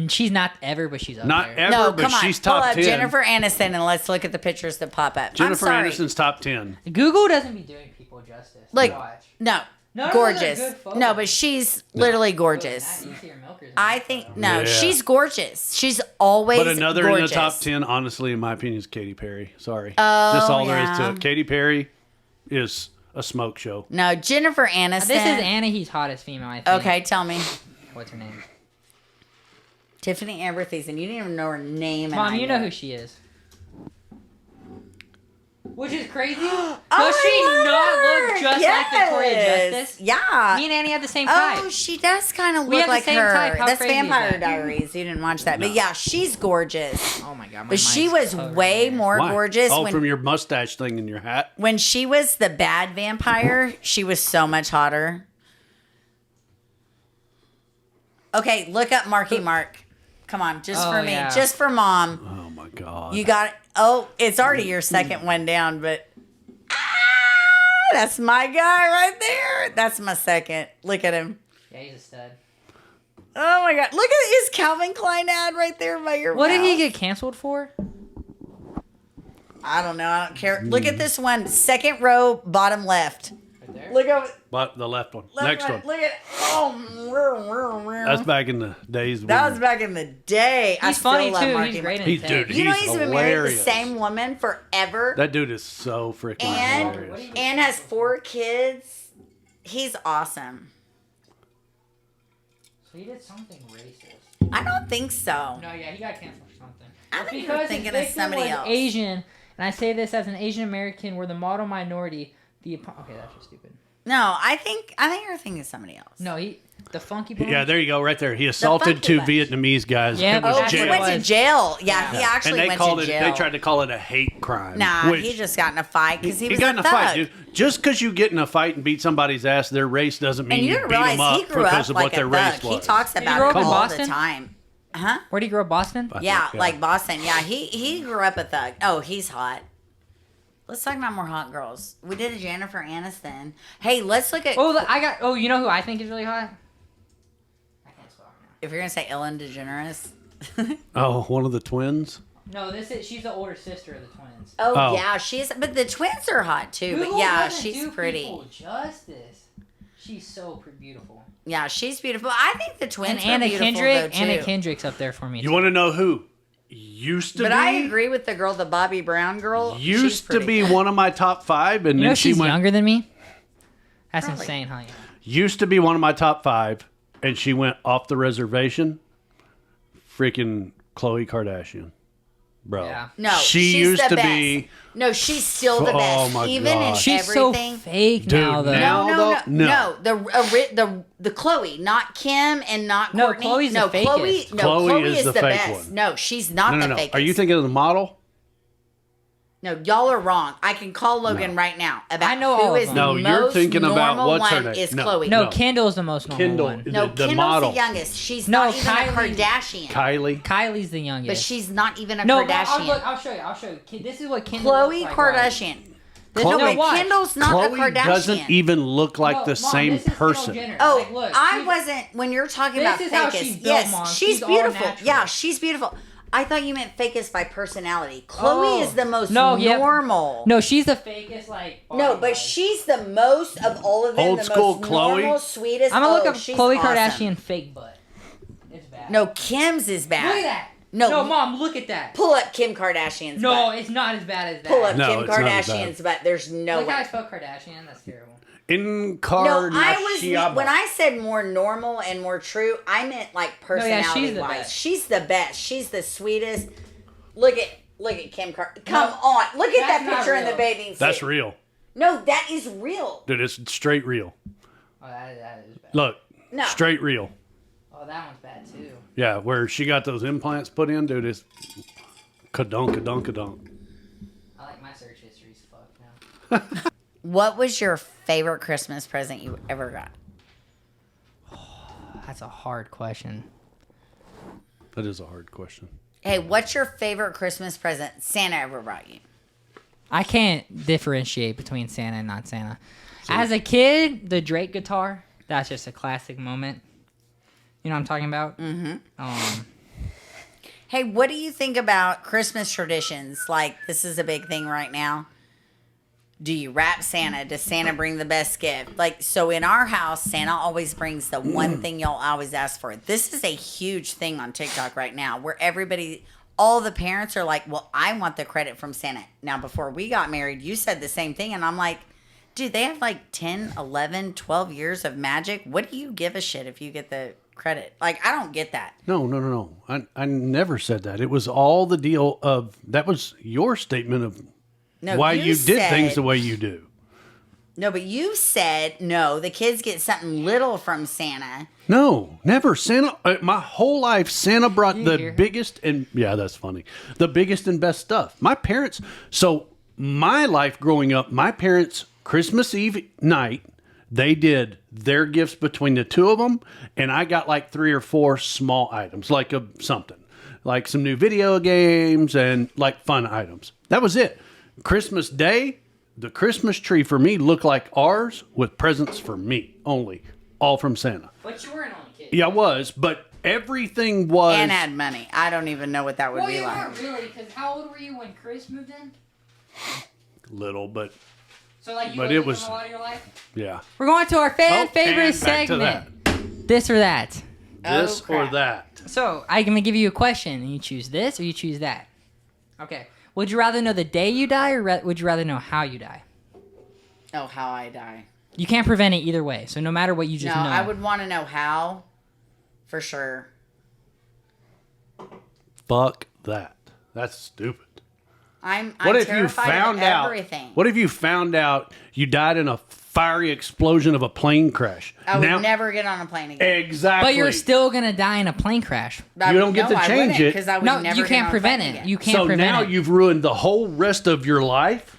She's not ever, but she's up Not there. ever, No, but come on. she's Pull top up 10. Jennifer Aniston and let's look at the pictures that pop up. Jennifer I'm sorry. Aniston's top 10. Google doesn't be doing people justice. Like, Watch. no. No, gorgeous. they're good photos. No, but she's literally gorgeous. I think no, Yeah. she's gorgeous. She's always But another gorgeous. in the top 10, honestly, in my opinion, is Katy Perry. Sorry. Oh, That's all there is to yeah. it. Katy Perry is a smoke show. No, Jennifer Aniston. This is Anna. He's hottest female. I think. Okay, tell me. What's her name? Tiffany Amber Thiessen. You didn't even know her name. Mom, and I you know did. who she is. Which is crazy. Does Oh, she I love not her. look just Yes. like Victoria Justice? Yeah. Me and Annie have the same type. Oh, she does kind of We look have the like same her. type. How That's crazy is Vampire that? Diaries. You didn't watch that, but yeah, she's gorgeous. Oh my god, my But she mind's was covered way in it. more Why? gorgeous Oh, when from your mustache thing in your hat. when she was the bad vampire. She was so much hotter. Okay, look up Marky Mark. Come on, just Oh, for me, yeah. just for Mom. Oh, my God. You got. Oh, it's already your second one down, but that's my guy right there. That's my second. Look at him. Yeah, he's a stud. Oh my God! Look at his Calvin Klein ad right there by your. What did he mouth. get canceled for? I don't know. I don't care. Look at this one. Second row, bottom left. Right there. Look over. But the left one. Left Next one. one. Look at. Oh, That's back in the days. that when- was back in the day. I He's still funny love too. Marky He's great Mark. in He's, things. dude, You know he's he's been married to the hilarious. same woman forever, That dude is so freaking and hilarious. has 4 kids. He's awesome. So he did something racist. I don't think so. No, yeah, he got canceled for something. I It's think you're because thinking his of victim somebody was else. Asian, and I say this as an Asian American, we're the model minority. Okay, that's just stupid. No, I think you're thinking of somebody else. No, the Funky Bunch. Yeah, there you go, right there. He assaulted two Vietnamese guys. Yeah, it was Oh, jail. he went to jail. Yeah, he actually and they went to jail. They tried to call it a hate crime. Nah, which he just got in a fight because he was got in a thug. fight, dude. Just because you get in a fight and beat somebody's ass, their race doesn't mean And you you didn't beat them realize he up grew because up of like what their a race thug. was. He talks Did you about grow it up in all Boston? the time. Huh? Where did you grow up, Boston? Yeah, like Boston. Yeah, he grew up a thug. Oh, he's hot. Let's talk about more hot girls. We did a Jennifer Aniston. Hey, let's look at. Oh, you know who I think is really hot? If you're gonna say Ellen DeGeneres. Oh, one of the twins? No, she's the older sister of the twins. Oh, yeah, but the twins are hot too. But yeah, she's pretty. People justice. She's so beautiful. Yeah, she's beautiful. I think the twins and are Anna beautiful Kendrick. though too. Anna Kendrick's up there for me. You want to know who used to But be? I agree with the girl, the Bobby Brown girl. She's Used to pretty. be one of my top 5, and You then know she she's went. younger than me. That's Probably. insane, huh? Used to be one of my top 5, and she went off the reservation. Freaking Khloe Kardashian, bro. Yeah. No, she she's used the to best. be. No, she's still the Oh best. my Even God. in She's so everything. fake Dude, now, though. now- No. The Chloe, not Kim and not No, Courtney. Chloe's the Chloe. fakest. No, Chloe Chloe is is the the fake best. one. No, she's not No. the fakest. Are you thinking of the model? No, y'all are wrong. I can call Logan right now about I know all who of is them. the No, you're most thinking about normal what's her one name. is No. Chloe. No, No. Kendall's the most normal Kendall. one. No, the Kendall's model. the youngest. She's No, not even Kylie- a Kardashian. Kylie. Kylie's the youngest. But she's not even a no, Kardashian. I'll show you. This is what Kendall Chloe looks like, Kardashian. Chloe- No, No, but watch. Kendall's not Chloe a Kardashian. doesn't even look like No, the Mom, same this is person. Kendall Jenner. Oh, Like, look, I she's- wasn't. When you're talking This about is how fakest, she's built, yes, Mom. she's She's all beautiful. natural. Yeah, she's beautiful. I thought you meant fakest by personality. Chloe is the most yeah. normal. No, she's the fakest, like. No, but she's the most of all of them. Old the school most Chloe? normal, sweetest. I'm gonna look Oh, up she's Khloe awesome. Kardashian fake butt. It's bad. No, Kim's is bad. Look at that. No, No, Mom, look at that. pull up Kim Kardashian's No, butt. it's not as bad as that. Pull up No, Kim it's not as Kardashian's butt. There's no Look how I way. spell Kardashian. That's terrible. No, I was Incarnation. when I said more normal and more true, I meant like she's personality the wise. best. She's the best. She's the sweetest. Look at Kim Kardashian. Come on, look at that that's not picture in the real. bathing suit. That's real. No, that is real. Dude, it's straight real. Oh, that is bad. Look, No. straight real. Oh, that one's bad too. Yeah, where she got those implants put in, dude, it's ka-dunk, ka-dunk, ka-dunk. I like my search history's fucked now. What was your favorite Christmas present you ever got? That's a hard question. That is a hard question. Hey, what's your favorite Christmas present Santa ever brought you? I can't differentiate between Santa and not Santa. As a kid, the Drake guitar, that's just a classic moment. You know what I'm talking about? Mm-hmm. Hey, what do you think about Christmas traditions? Like, this is a big thing right now. Do you wrap Santa? Does Santa bring the best gift? Like, so in our house, Santa always brings the one thing y'all always ask for. This is a huge thing on TikTok right now where all the parents are like, well, I want the credit from Santa. Now, before we got married, you said the same thing. And I'm like, dude, they have like 10, 11, 12 years of magic. What do you give a shit if you get the credit? Like, I don't get that. No. I never said that. It was all the deal of, that was your statement of why you did things the way you do. No, but you said, no, the kids get something little from Santa. No, never. Santa, my whole life, Santa brought the biggest and, yeah, that's funny, the biggest and best stuff. My parents, so my life growing up, my parents, Christmas Eve night, they did their gifts between the two of them, and I got like 3 or 4 small items, like something, like some new video games and like fun items. That was it. Christmas Day, the Christmas tree for me looked like ours with presents for me only, all from Santa. But you were an only kid. Yeah, I was, but everything was. And had money. I don't even know what that would Well, be you like. weren't really, because how old were you when Chris moved in? Little, but So, like, you But lived it with was- him a lot of your life? yeah. We're going to our fan favorite and back to segment. This or that. This or that. So, I'm going to give you a question, and you choose this or you choose that. Okay. Would you rather know the day you die, or would you rather know how you die? Oh, how I die. You can't prevent it either way, so no matter what, you just No, know. I would want to know how, for sure. Fuck that. That's stupid. I'm What if you terrified found of out? everything. What if you found out you died in a fiery explosion of a plane crash? I would never get on a plane again. Exactly. But you're still gonna die in a plane crash. You don't get to change it. because I would No, never you get can't on a prevent plane it. again. You can't So prevent now it. you've ruined the whole rest of your life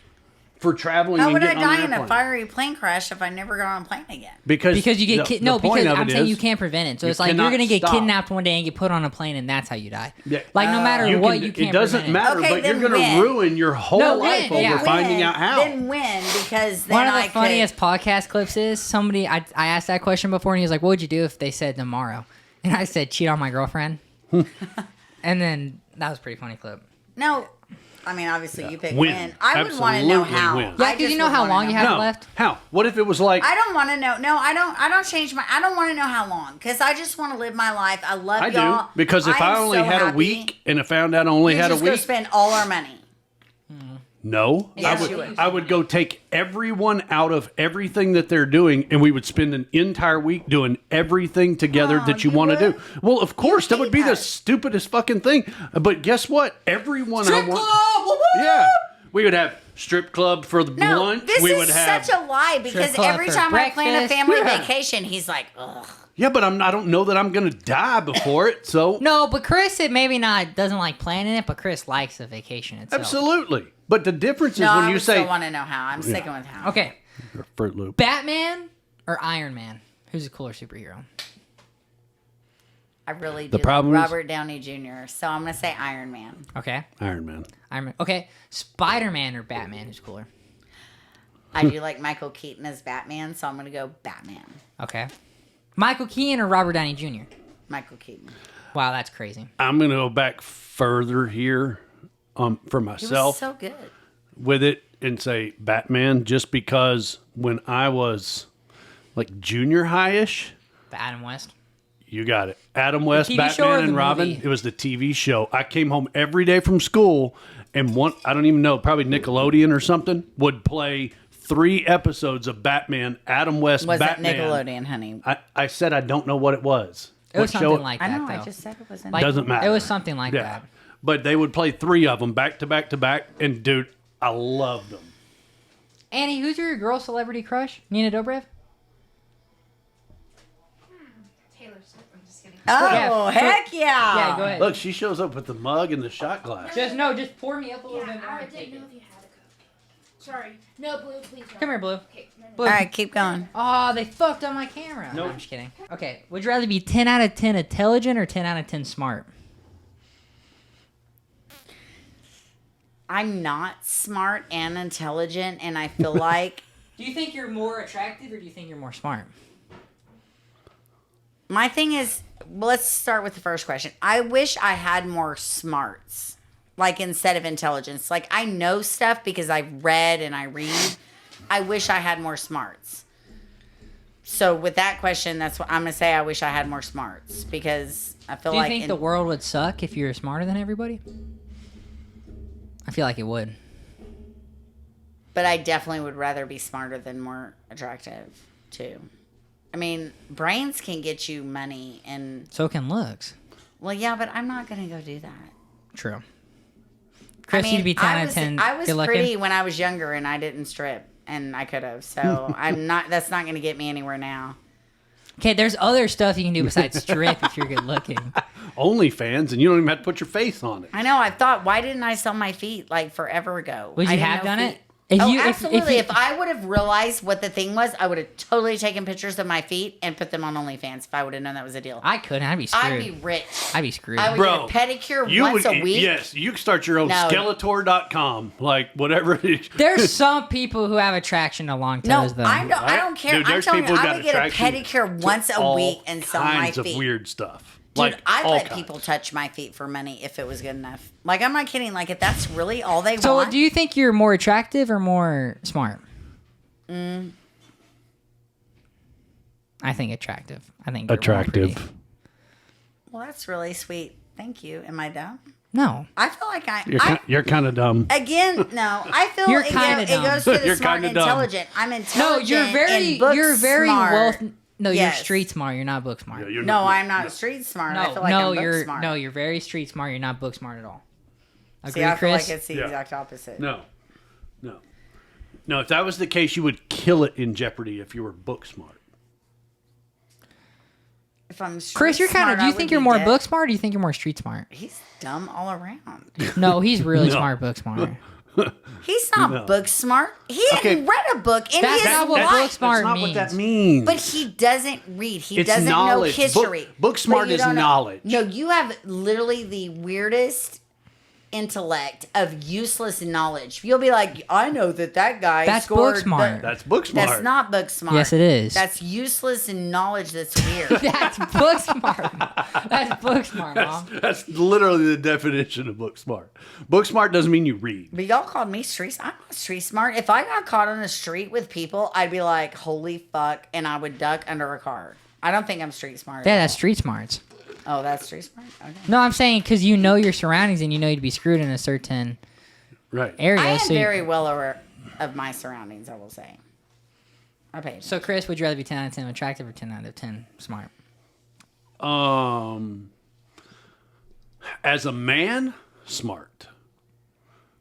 for traveling How and would I getting on die an in a airplane. fiery plane crash if I never got on a plane again? Because you get no, because I'm saying you is can't prevent it. So you it's like you're cannot gonna get stop. kidnapped one day and get put on a plane, and that's how you die. Yeah. Like no matter You what, can- you can't. It doesn't prevent matter, Okay, but you're then going to win. ruin your whole No, life win, over yeah. finding out how. Then win, because then One of the I funniest podcast clips is somebody. I asked that question before, and he was like, "What would you do if they said tomorrow?" And I said, "Cheat on my girlfriend." And then that was a pretty funny clip. No, I mean, obviously you pick Win. win. I would want to know Absolutely how. win. Yeah, I because you just know would how wanna long you know. have No. left. How? What if it was like I don't want to know. No, I don't change my. I don't want to know how long, because I just want to live my life. I love I y'all. do? Because if I am only so had happy. a week and I found out I only You had a just go week, spend all our money. no, Yes, you would. I would go take everyone out of everything that they're doing, and we would spend an entire week doing everything together that you want to do. Well, of course, that would be the stupidest fucking thing. But guess what? Everyone Strip I want, club! Woo-woo! yeah, we would have strip club for the No, lunch. this We is would have such a lie, because club every for time I plan a breakfast. family Yeah. vacation, he's like, ugh. yeah, but I don't know that I'm gonna die before it. So No, but Chris, it maybe not doesn't like planning it, but Chris likes the vacation itself. absolutely. But the difference is No, when I you would say still want to know how. I'm sticking with how. Okay, Fruit Loop. Batman or Iron Man? Who's a cooler superhero? I really The do problem like is- Robert Downey Jr., so I'm going to say Iron Man. Okay, Iron Man. Iron Man. Okay, Spider-Man or Batman? Who's cooler? I do like Michael Keaton as Batman, so I'm going to go Batman. Okay, Michael Keaton or Robert Downey Jr.? Michael Keaton. Wow, that's crazy. I'm gonna go back further here, for He myself was so good. with it and say Batman, just because when I was like junior high-ish, The Adam West. you got it. Adam West, TV show or Batman, the and Robin. movie? It was the TV show. I came home every day from school, and I don't even know, probably Nickelodeon or something, would play 3 episodes of Batman, Adam West, Was Batman. it Nickelodeon, honey? I said I don't know what it was. It was What something show- like I that, know, though. I just said it was in Like, Doesn't matter. It was something like Yeah. that. But they would play 3 of them back to back to back, and dude, I loved them. Annie, who's your girl celebrity crush? Nina Dobrev? Taylor Swift. I'm just kidding. Oh, Yeah, heck yeah. Yeah, go ahead. Look, she shows up with the mug and the shot glass. Just pour me up a little Yeah, bit more. I and take didn't know it. if you had a Coke. Sorry. No, Blue, please don't. Come here, Blue. Okay, no, no. Blue. All right, keep going. Oh, they fucked up my camera. No, Nope. I'm just kidding. Okay, would you rather be 10 out of 10 intelligent or 10 out of 10 smart? I'm not smart and intelligent, and I feel like Do you think you're more attractive or do you think you're more smart? my thing is, well, let's start with the first question. I wish I had more smarts, like instead of intelligence. Like I know stuff because I've read and I read. I wish I had more smarts. So with that question, that's what I'm gonna say. I wish I had more smarts because I feel Do you like think the world would suck if you were smarter than everybody? I feel like it would. But I definitely would rather be smarter than more attractive too. I mean, brains can get you money and So can looks. well, yeah, but I'm not gonna go do that. True. Chris, you'd be 10 out of 10 I was good looking? pretty when I was younger and I didn't strip, and I could have. So I'm not. That's not going to get me anywhere now. Okay, there's other stuff you can do besides strip if you're good looking. OnlyFans, and you don't even have to put your face on it. I know. I thought, why didn't I sell my feet like forever ago? Would I you didn't have know done feet- it? If oh, you- if absolutely. you- If I would have realized what the thing was, I would have totally taken pictures of my feet and put them on OnlyFans if I would have known that was a deal. I couldn't. I'd be screwed. I'd be rich. I'd be screwed. I would Bro, get a pedicure You once would, a week. yes, you can start your own No. Skeletor.com, like whatever. It is. There's some people who have attraction to long No, toes, though. I don't care. Dude, I'm there's telling you, people who I got would get a attraction pedicure to once a all week and sell my kinds feet. of weird stuff. Dude, Like, I'd all let kinds. people touch my feet for money if it was good enough. Like, I'm not kidding. Like, if that's really all they So, want. do you think you're more attractive or more smart? I think attractive. I think you're more Attractive. pretty. Well, that's really sweet. Thank you. Am I dumb? No. I feel like You're kind of dumb. again, no. I feel You're it, kinda it dumb. goes to the You're smart kinda and dumb. intelligent. I'm No, intelligent. you're very, and book you're very smart. well. No, you're Yes. street smart. You're not book smart. No, I'm not street smart. I feel like I'm book you're smart. no, you're very street smart. You're not book smart at all. See, I feel Chris? like it's the exact opposite. No. If that was the case, you would kill it in Jeopardy if you were book smart. If I'm Chris, you're kind of. Do you I think would you're be more dead. book smart, or do you think you're more street smart? He's dumb all around. No, he's really No. smart, book smart. He's not No. book smart. He hadn't read a book in That's his not what life. book smart That's not means. what that means. But he doesn't read. He It's doesn't knowledge. know history. Book smart But you is don't know- knowledge. No, you have literally the weirdest intellect of useless knowledge. You'll be like, I know that guy That's scored book smart. That's book smart. That's not book smart. Yes, it is. That's useless and knowledge that's weird. That's book smart. That's book smart, Mom. That's literally the definition of book smart. Book smart doesn't mean you read. But y'all called me street. I'm not street smart. If I got caught on the street with people, I'd be like, holy fuck, and I would duck under a car. I don't think I'm street smart. Yeah, that's street smarts. Oh, that's street smart? Okay. No, I'm saying because you know your surroundings and you know you'd be screwed in a certain area. I am so very well aware of my surroundings, I will say. I paid. So, Chris, would you rather be 10 out of 10 attractive or 10 out of 10 smart? As a man, smart.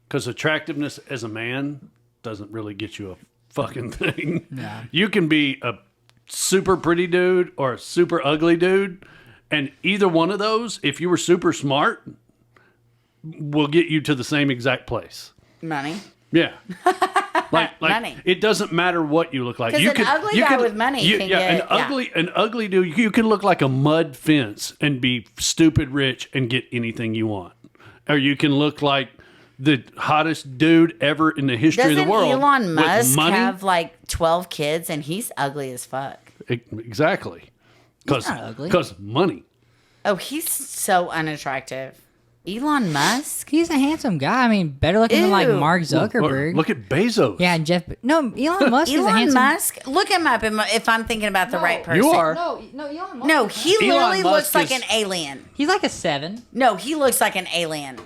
Because attractiveness as a man doesn't really get you a fucking thing. Yeah. You can be a super pretty dude or a super ugly dude, and either one of those, if you were super smart, will get you to the same exact place. Money. Yeah. Like Money. It doesn't matter what you look like. 'Cause You an ugly guy with money can get- an ugly dude. You can look like a mud fence and be stupid rich and get anything you want, or you can look like the hottest dude ever in the history Doesn't of the world. Elon with Musk money. have like 12 kids and he's ugly as fuck? Exactly. He's not ugly. Because money. Oh, he's so unattractive. Elon Musk? He's a handsome guy. I mean, better looking than like Ew. Mark Zuckerberg. Look at Bezos. Yeah, and Jeff. No, Elon Musk is a Elon handsome. Musk? Look him up if I'm thinking about the right person. You are. No, Elon Musk. No, he Elon literally Musk looks like is- an alien. He's like a 7. No, he looks like an alien.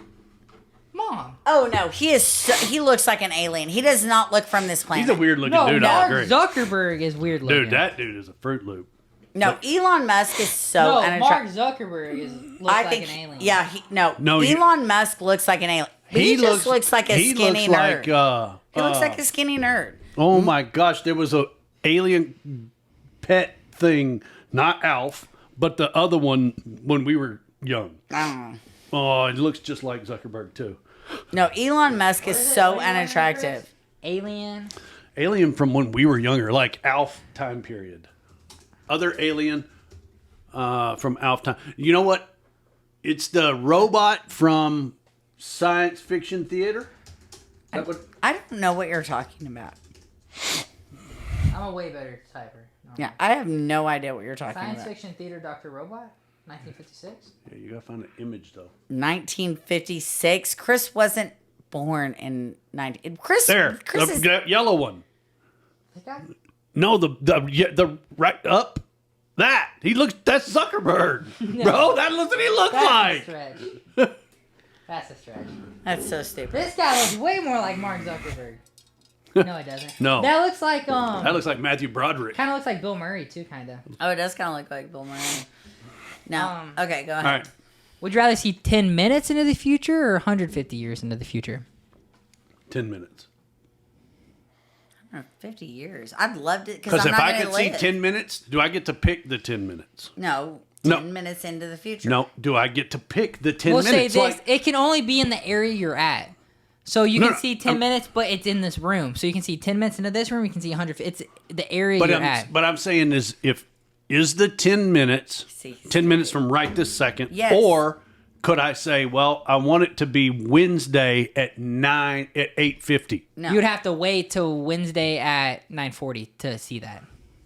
Mom. Oh no, he looks like an alien. He does not look from this planet. He's a weird looking No, dude. I Mark agree. Zuckerberg is weird looking. Dude, that dude is a Fruit Loop. No, Elon Musk is so no, Mark unattractive. Zuckerberg looks like an alien. Yeah, No, Elon Musk looks like an alien. He just looks like a skinny nerd. He He looks like a skinny nerd. Oh my gosh, there was a alien pet thing, not Alf, but the other one when we were young. Oh, it looks just like Zuckerberg too. No, Elon Musk is so unattractive. Alien. Alien from when we were younger, like Alf time period. Other alien from Alf time. You know what? It's the robot from science fiction theater. That would, I don't know what you're talking about. I'm a way better typer. No. Yeah, I have no idea what you're talking Science about. fiction theater Dr. Robot, 1956. yeah, you gotta find an image though. 1956. Chris wasn't born in 19. Chris. There, Chris the is, yellow one. That guy? No, the right up. That he looks. That's Zuckerberg, bro. That looks what he looks That's like. a stretch. That's a stretch. That's so stupid. This guy looks way more like Mark Zuckerberg. No, it doesn't. No. That looks like That looks like Matthew Broderick. kind of looks like Bill Murray too, kind of. Oh, it does kind of look like Bill Murray. No. Okay, go ahead. All right, Would you rather see 10 minutes into the future or 150 years into the future? 10 minutes. 50 years. I'd love to because Because I'm if not I going could to see live. 10 minutes, do I get to pick the 10 minutes? No, No. 10 minutes into the future. No. Do I get to pick the 10 We'll say minutes? this: Like, it can only be in the area you're at. So you No, can no, see 10 minutes, but it's in this room. So you can see 10 minutes into this room. You can see 100. It's the area you're at. but I'm saying is the 10 minutes 10 minutes from right this second? Yes. Or could I say, well, I want it to be Wednesday at 8:50? No. You'd have to wait till Wednesday at 9:40 to see that.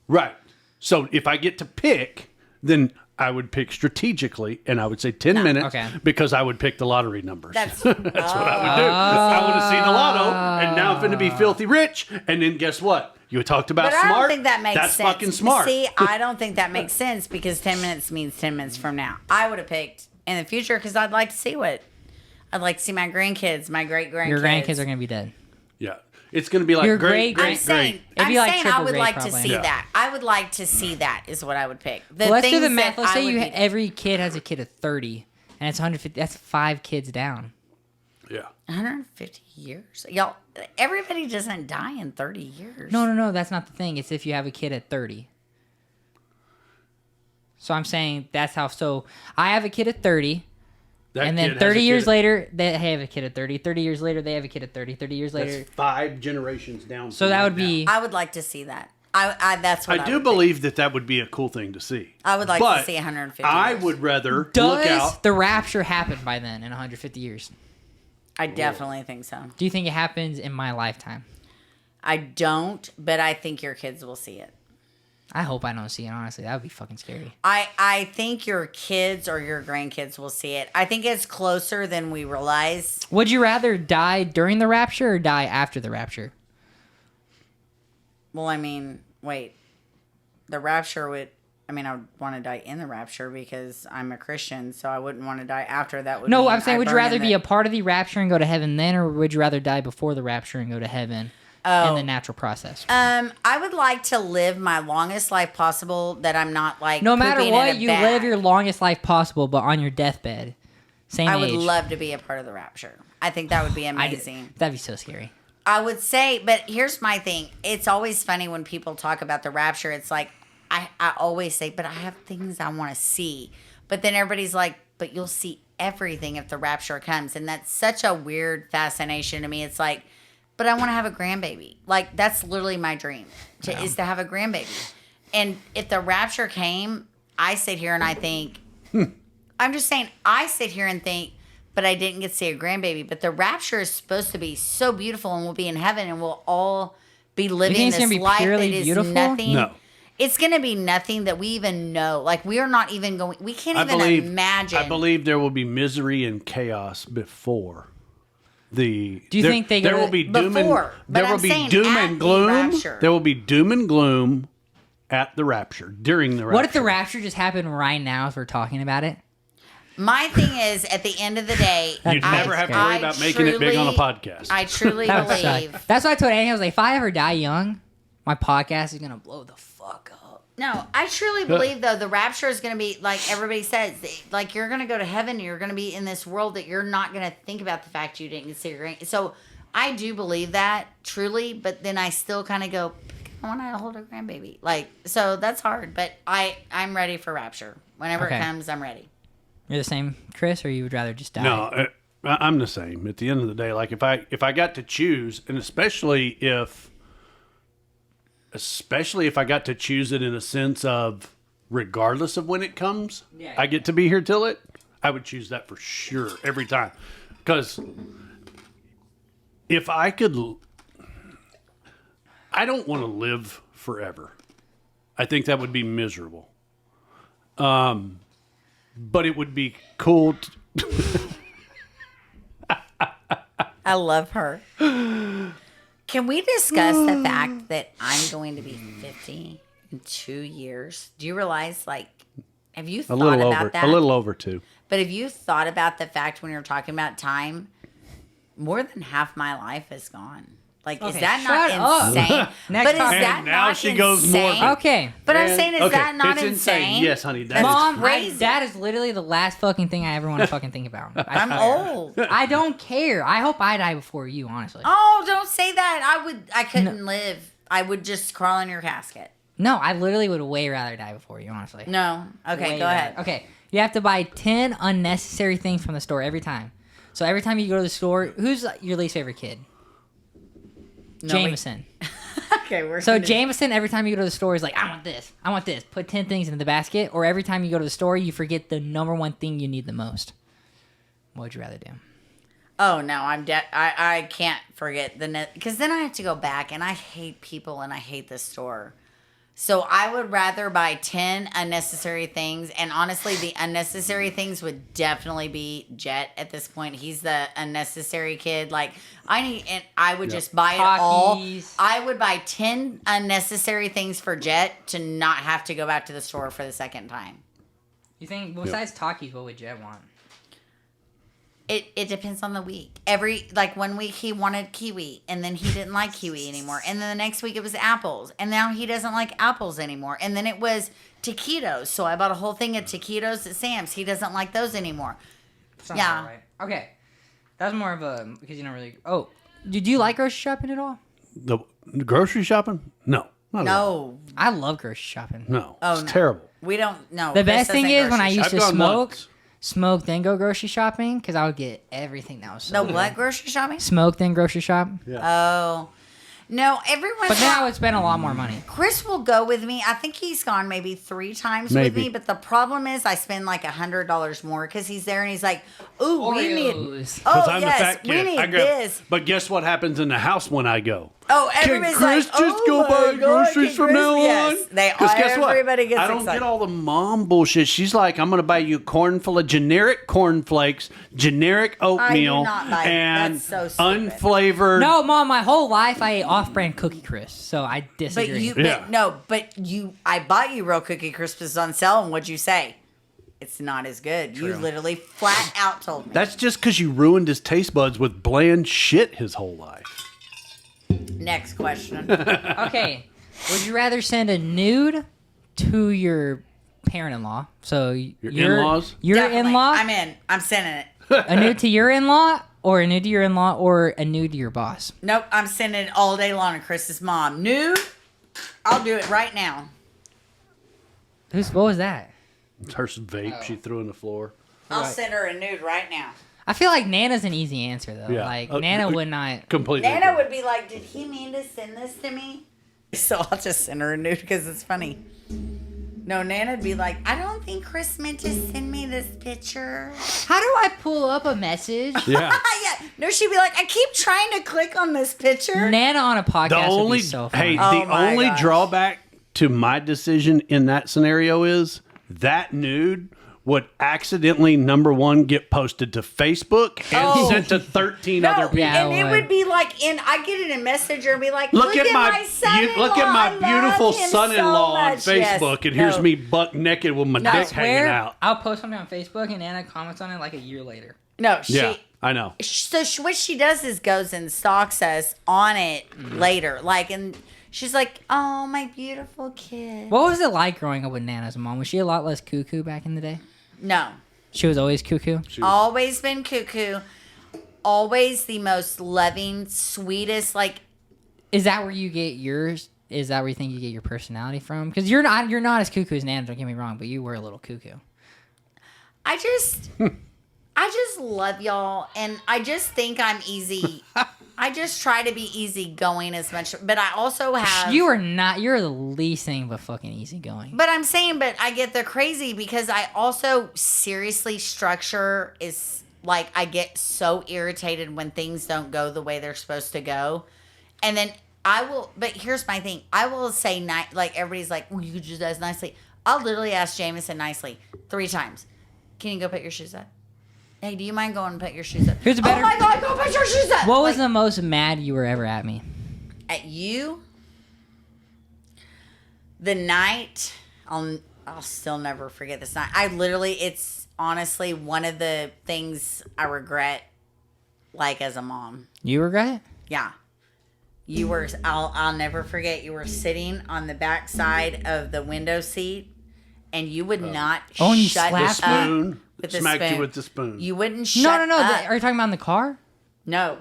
Right. So if I get to pick, then I would pick strategically, and I would say 10 minutes okay. because I would pick the lottery numbers. That's That's what I would do. I want to see the lotto, and now I'm going to be filthy rich. And then guess what? You talked about But I smart. don't think that makes That's sense. fucking smart. See, I don't think that makes sense because 10 minutes means 10 minutes from now. I would have picked in the future because I'd like to see my grandkids, my great grandkids. Your grandkids are going to be dead. Yeah. It's going to be like Your great, great- I'm saying, It'd be I'm like saying I triple would great, like probably. to see Yeah. that. I would like to see that is what I would pick. The Well, let's do the things math. that Let's I say would be- every kid has a kid of 30, and it's 150. That's 5 kids down. Yeah. 150 years. Y'all, everybody doesn't die in 30 years. No. That's not the thing. It's if you have a kid at 30. So I'm saying that's how. So I have a kid at 30. And then 30 years later, they have a kid at 30. 30 years later, they have a kid at 30. 30 years later. That's 5 generations down. So that would be... I would like to see that. That's what I do believe that would be a cool thing to see. I would like to see 150 years. I would rather look Does out. the rapture happen by then in 150 years? I definitely think so. Do you think it happens in my lifetime? I don't, but I think your kids will see it. I hope I don't see it, honestly. That would be fucking scary. I think your kids or your grandkids will see it. I think it's closer than we realize. Would you rather die during the rapture or die after the rapture? Well, I mean, wait. The rapture would... I mean, I would want to die in the rapture because I'm a Christian, so I wouldn't want to die after that. No, I'm saying, would you rather be a part of the rapture and go to heaven then, or would you rather die before the rapture and go to heaven in the natural process? I would like to live my longest life possible that I'm not like... No matter pooping what, in a you bag. live your longest life possible, but on your deathbed. Same age. I would love to be a part of the rapture. I think that would be amazing. That'd be so scary. I would say, but here's my thing. It's always funny when people talk about the rapture. It's like, I always say, but I have things I want to see. But then everybody's like, but you'll see everything if the rapture comes. And that's such a weird fascination to me. It's like, but I want to have a grandbaby. Like, that's literally my dream, is to have a grandbaby. And if the rapture came, I sit here and I think, I'm just saying, I sit here and think, but I didn't get to see a grandbaby. But the rapture is supposed to be so beautiful, and we'll be in heaven, and we'll all be living this life that is beautiful? nothing. No. It's going to be nothing that we even know. Like, we are not even going, we can't even imagine. I believe there will be misery and chaos before the... Do you think they there go will be doom before, and there but will I'm be saying doom at and the gloom. rapture. There will be doom and gloom at the rapture, during the rapture. What if the rapture just happened right now as we're talking about it? My thing is, at the end of the day, You'd never have to worry about making it big on a podcast. I truly That would suck. believe. That's why I told Annie, I was like, if I ever die young, my podcast is going to blow the fuck up. No, I truly believe, though, the rapture is going to be, like everybody says, like you're going to go to heaven and you're going to be in this world that you're not going to think about the fact you didn't get to see your grand. So I do believe that, truly, but then I still kind of go, I want to hold a grandbaby. Like, so that's hard, but I'm ready for rapture. Whenever it comes, I'm ready. You're the same, Chris, or you would rather just die? No, I'm the same. At the end of the day, like if I got to choose, and especially if I got to choose it in a sense of regardless of when it comes, I get to be here till it, I would choose that for sure every time. Because if I could, I don't want to live forever. I think that would be miserable. But it would be cool. I love her. Can we discuss the fact that I'm going to be 50 in 2 years? Do you realize, like, have you thought about that? A little over 2. But have you thought about the fact when you're talking about time, more than half my life is gone? Like, is that not insane? Next But is time. that And now not she goes more- insane? Okay. But I'm saying, is that not it's insane? Yes, honey. That Mom, is crazy. that is literally the last fucking thing I ever want to fucking think about. I'm swear. old. I don't care. I hope I die before you, honestly. Oh, don't say that. I couldn't live. I would just crawl in your casket. No, I literally would way rather die before you, honestly. No. Okay, Way go ahead. rather. Okay, you have to buy 10 unnecessary things from the store every time. So every time you go to the store, who's your least favorite kid? No, Jameson. Okay, we're So gonna- Jameson, every time you go to the store, is like, I want this. I want this. Put 10 things into the basket. Or every time you go to the store, you forget the number one thing you need the most. What would you rather do? Oh no, I can't forget because then I have to go back, and I hate people and I hate the store. So I would rather buy 10 unnecessary things, and honestly, the unnecessary things would definitely be Jet at this point. He's the unnecessary kid. Like I would just buy it all. Takis. I would buy 10 unnecessary things for Jet to not have to go back to the store for the second time. You think, besides Takis, what would Jet want? It depends on the week. One week he wanted kiwi, and then he didn't like kiwi anymore. And then the next week it was apples, and now he doesn't like apples anymore. And then it was taquitos, so I bought a whole thing of taquitos at Sam's. He doesn't like those anymore. Sounds Yeah. about right. Okay. That's more of a because you don't really. Oh, did you like grocery shopping at all? The grocery shopping? No. Not at all. No. I love grocery shopping. No. Oh, It's no. terrible. We don't know. The best thing is when I used to I've gone smoke, once. smoke then go grocery shopping because I would get everything that was so No good. what grocery shopping? Smoke then grocery shop. Oh. No, everyone. But then I would spend a lot more money. Chris will go with me. I think he's gone maybe 3 times with Maybe. me, but the problem is I spend like $100 more because he's there and he's like, "Ooh, we need, Oreos. oh I'm the yes, fat we kid. need I grab- this." But guess what happens in the house when I go? Oh, Can everybody's Chris like, just "Oh go my buy God, groceries can from Chris-" now on? Yes, they 'Cause guess what? everybody gets I don't excited. get all the mom bullshit. She's like, I'm going to buy you corn full of generic cornflakes, generic oatmeal, not buy- and that's so stupid. unflavored. No, Mom, my whole life I ate off-brand Cookie Crisp, so I But disagree. you, Yeah. I bought you real Cookie Crisps on sale, and what'd you say? It's not as good. You literally flat out told me. That's just because you ruined his taste buds with bland shit his whole life. Next question. Okay, would you rather send a nude to your parent-in-law? So your in-laws? your Definitely. in-law, I'm in. I'm sending it. a nude to your in-law, or a nude to your in-law, or a nude to your boss? Nope, I'm sending it all day long to Chris's mom. Nude? I'll do it right now. What was that? It's her vape she threw on the floor. I'll send her a nude right now. I feel like Nana's an easy answer though. Yeah. Like Nana would not. Completely. Nana agree. would be like, did he mean to send this to me? So I'll just send her a nude because it's funny. No, Nana'd be like, I don't think Chris meant to send me this picture. How do I pull up a message? Yeah. Yeah. No, she'd be like, I keep trying to click on this picture. Nana on a podcast The only would be so funny. hey, Oh the my only gosh. drawback to my decision in that scenario is that nude would accidentally #1 get posted to Facebook and Oh. sent to 13 No, other people. Yeah, and I it would. would be like I get it in Messenger and be like, Look at my son-in-law. look at my I love beautiful him son-in-law so on much." Yes. Facebook, and here's No. me buck naked with my I dick hanging swear, out. I'll post something on Facebook and Nana comments on it like a year later. No, she. Yeah, I know. So what she does is goes and stalks us on it later, like, and she's like, "Oh, my beautiful kid." What was it like growing up with Nana's mom? Was she a lot less cuckoo back in the day? No, She was always cuckoo. always been cuckoo. Always the most loving, sweetest. Like, Is that where you get yours? Is that where you think you get your personality from? Because you're not as cuckoo as Nana. Don't get me wrong, but you were a little cuckoo. I just love y'all, and I just think I'm easy. I just try to be easygoing as much, but I also have. You are not. You're the least thing but fucking easygoing. But I'm saying, but I get the crazy because I also seriously structure is like I get so irritated when things don't go the way they're supposed to go, and then I will. But here's my thing: I will say like everybody's like, well, you could just ask nicely. I'll literally ask Jameson nicely 3 times. Can you go put your shoes up? Hey, do you mind going and put your shoes up? Here's a better- Oh my God, go put your shoes up! What was Like, the most mad you were ever at me? at you? The night, I'll still never forget this night. It's honestly one of the things I regret, like as a mom. You regret it? Yeah. You were, I'll never forget, you were sitting on the back side of the window seat and you would not Oh, and you shut slapped up me? Spoon. with the Smacked spoon. you with the spoon. You wouldn't shut No. up. Are you talking about in the car? No.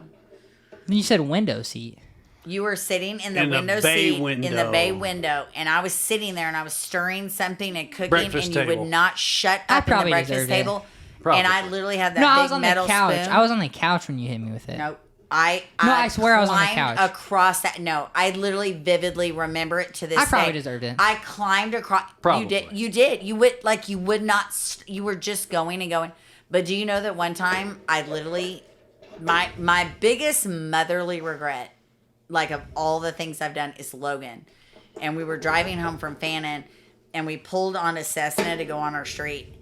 Then you said window seat. You were sitting in the In the window bay seat in the window. bay window, and I was sitting there and I was stirring something and cooking, Breakfast and you table. would not shut I up in the probably breakfast deserved it. table. Probably. And I literally had that No, I big was on the metal couch. spoon. I was on the couch when you hit me with it. No, I swear I was on the climbed couch. across that. No, I literally vividly remember it to this I probably day. deserved it. I climbed across. Probably. You did. You would not. You were just going and going. But do you know that one time I literally, my biggest motherly regret, like of all the things I've done, is Logan. And we were driving home from Fannin, and we pulled on a Cessna to go on our street,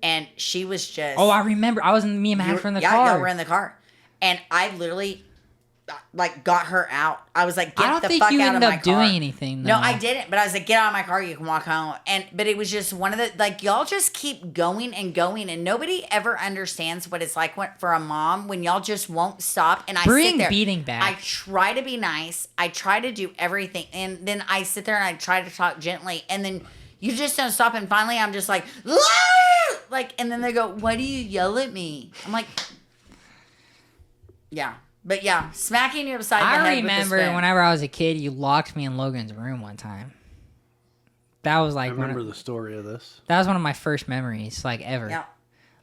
and she was just. Oh, I remember. I was in me and Max were in the car. Yeah, we're in the car. And I literally, like, got her out. I was like, I get don't the think fuck you out of ended my up car. doing anything, No, though. I didn't. But I was like, get out of my car. You can walk home. But it was just one of the, like, y'all just keep going and going. And nobody ever understands what it's like for a mom when y'all just won't stop. And I Bring sit there. beating back. I try to be nice. I try to do everything. And then I sit there and I try to talk gently. And then you just don't stop. And finally, I'm just like, "Ah!" like, and then they go, why do you yell at me? I'm like, Yeah. But yeah, smacking you upside the I head remember with the spoon. whenever I was a kid, you locked me in Logan's room one time. That was like I remember the story of this. That was one of my first memories, like ever. Yeah.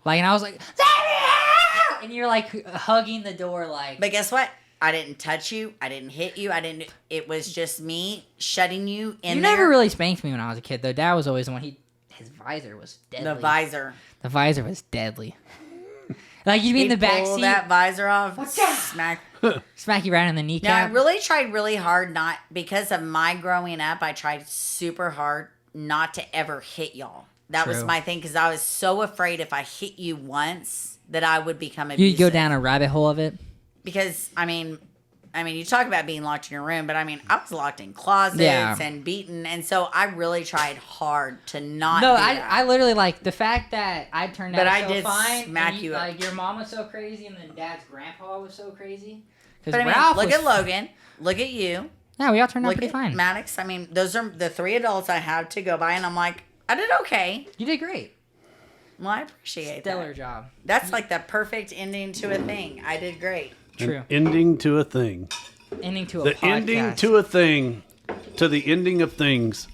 Like, and I was like, "Let me out!" And you're like hugging the door, like. But guess what? I didn't touch you. I didn't hit you. It was just me shutting you in. You there. never really spanked me when I was a kid, though. Dad was always the one. His visor was deadly. The visor. The visor was deadly. Like you'd be in the back pull seat. that visor off. Smack you right in the kneecap. Now I really tried really hard not because of my growing up. I tried super hard not to ever hit y'all. That was True. my thing because I was so afraid if I hit you once that I would become abusive. You'd go down a rabbit hole of it. Because I mean, you talk about being locked in your room, but I mean, I was locked in closets and beaten, and so I really tried hard to not. No, do that. I literally like the fact that I turned But out I so did fine. smack and you up. Like your mom was so crazy, and then Dad's grandpa was so crazy. But I mean, Ralph look was- at Logan. Look at you. Yeah, we all turned out Look pretty at fine. Maddox. I mean, those are the three adults I have to go by, and I'm like, I did okay. You did great. Well, I appreciate Stellar that. job. That's like the perfect ending to a thing. I did great. True. An ending to a thing. Ending to a The podcast. ending to a thing. To the ending of things.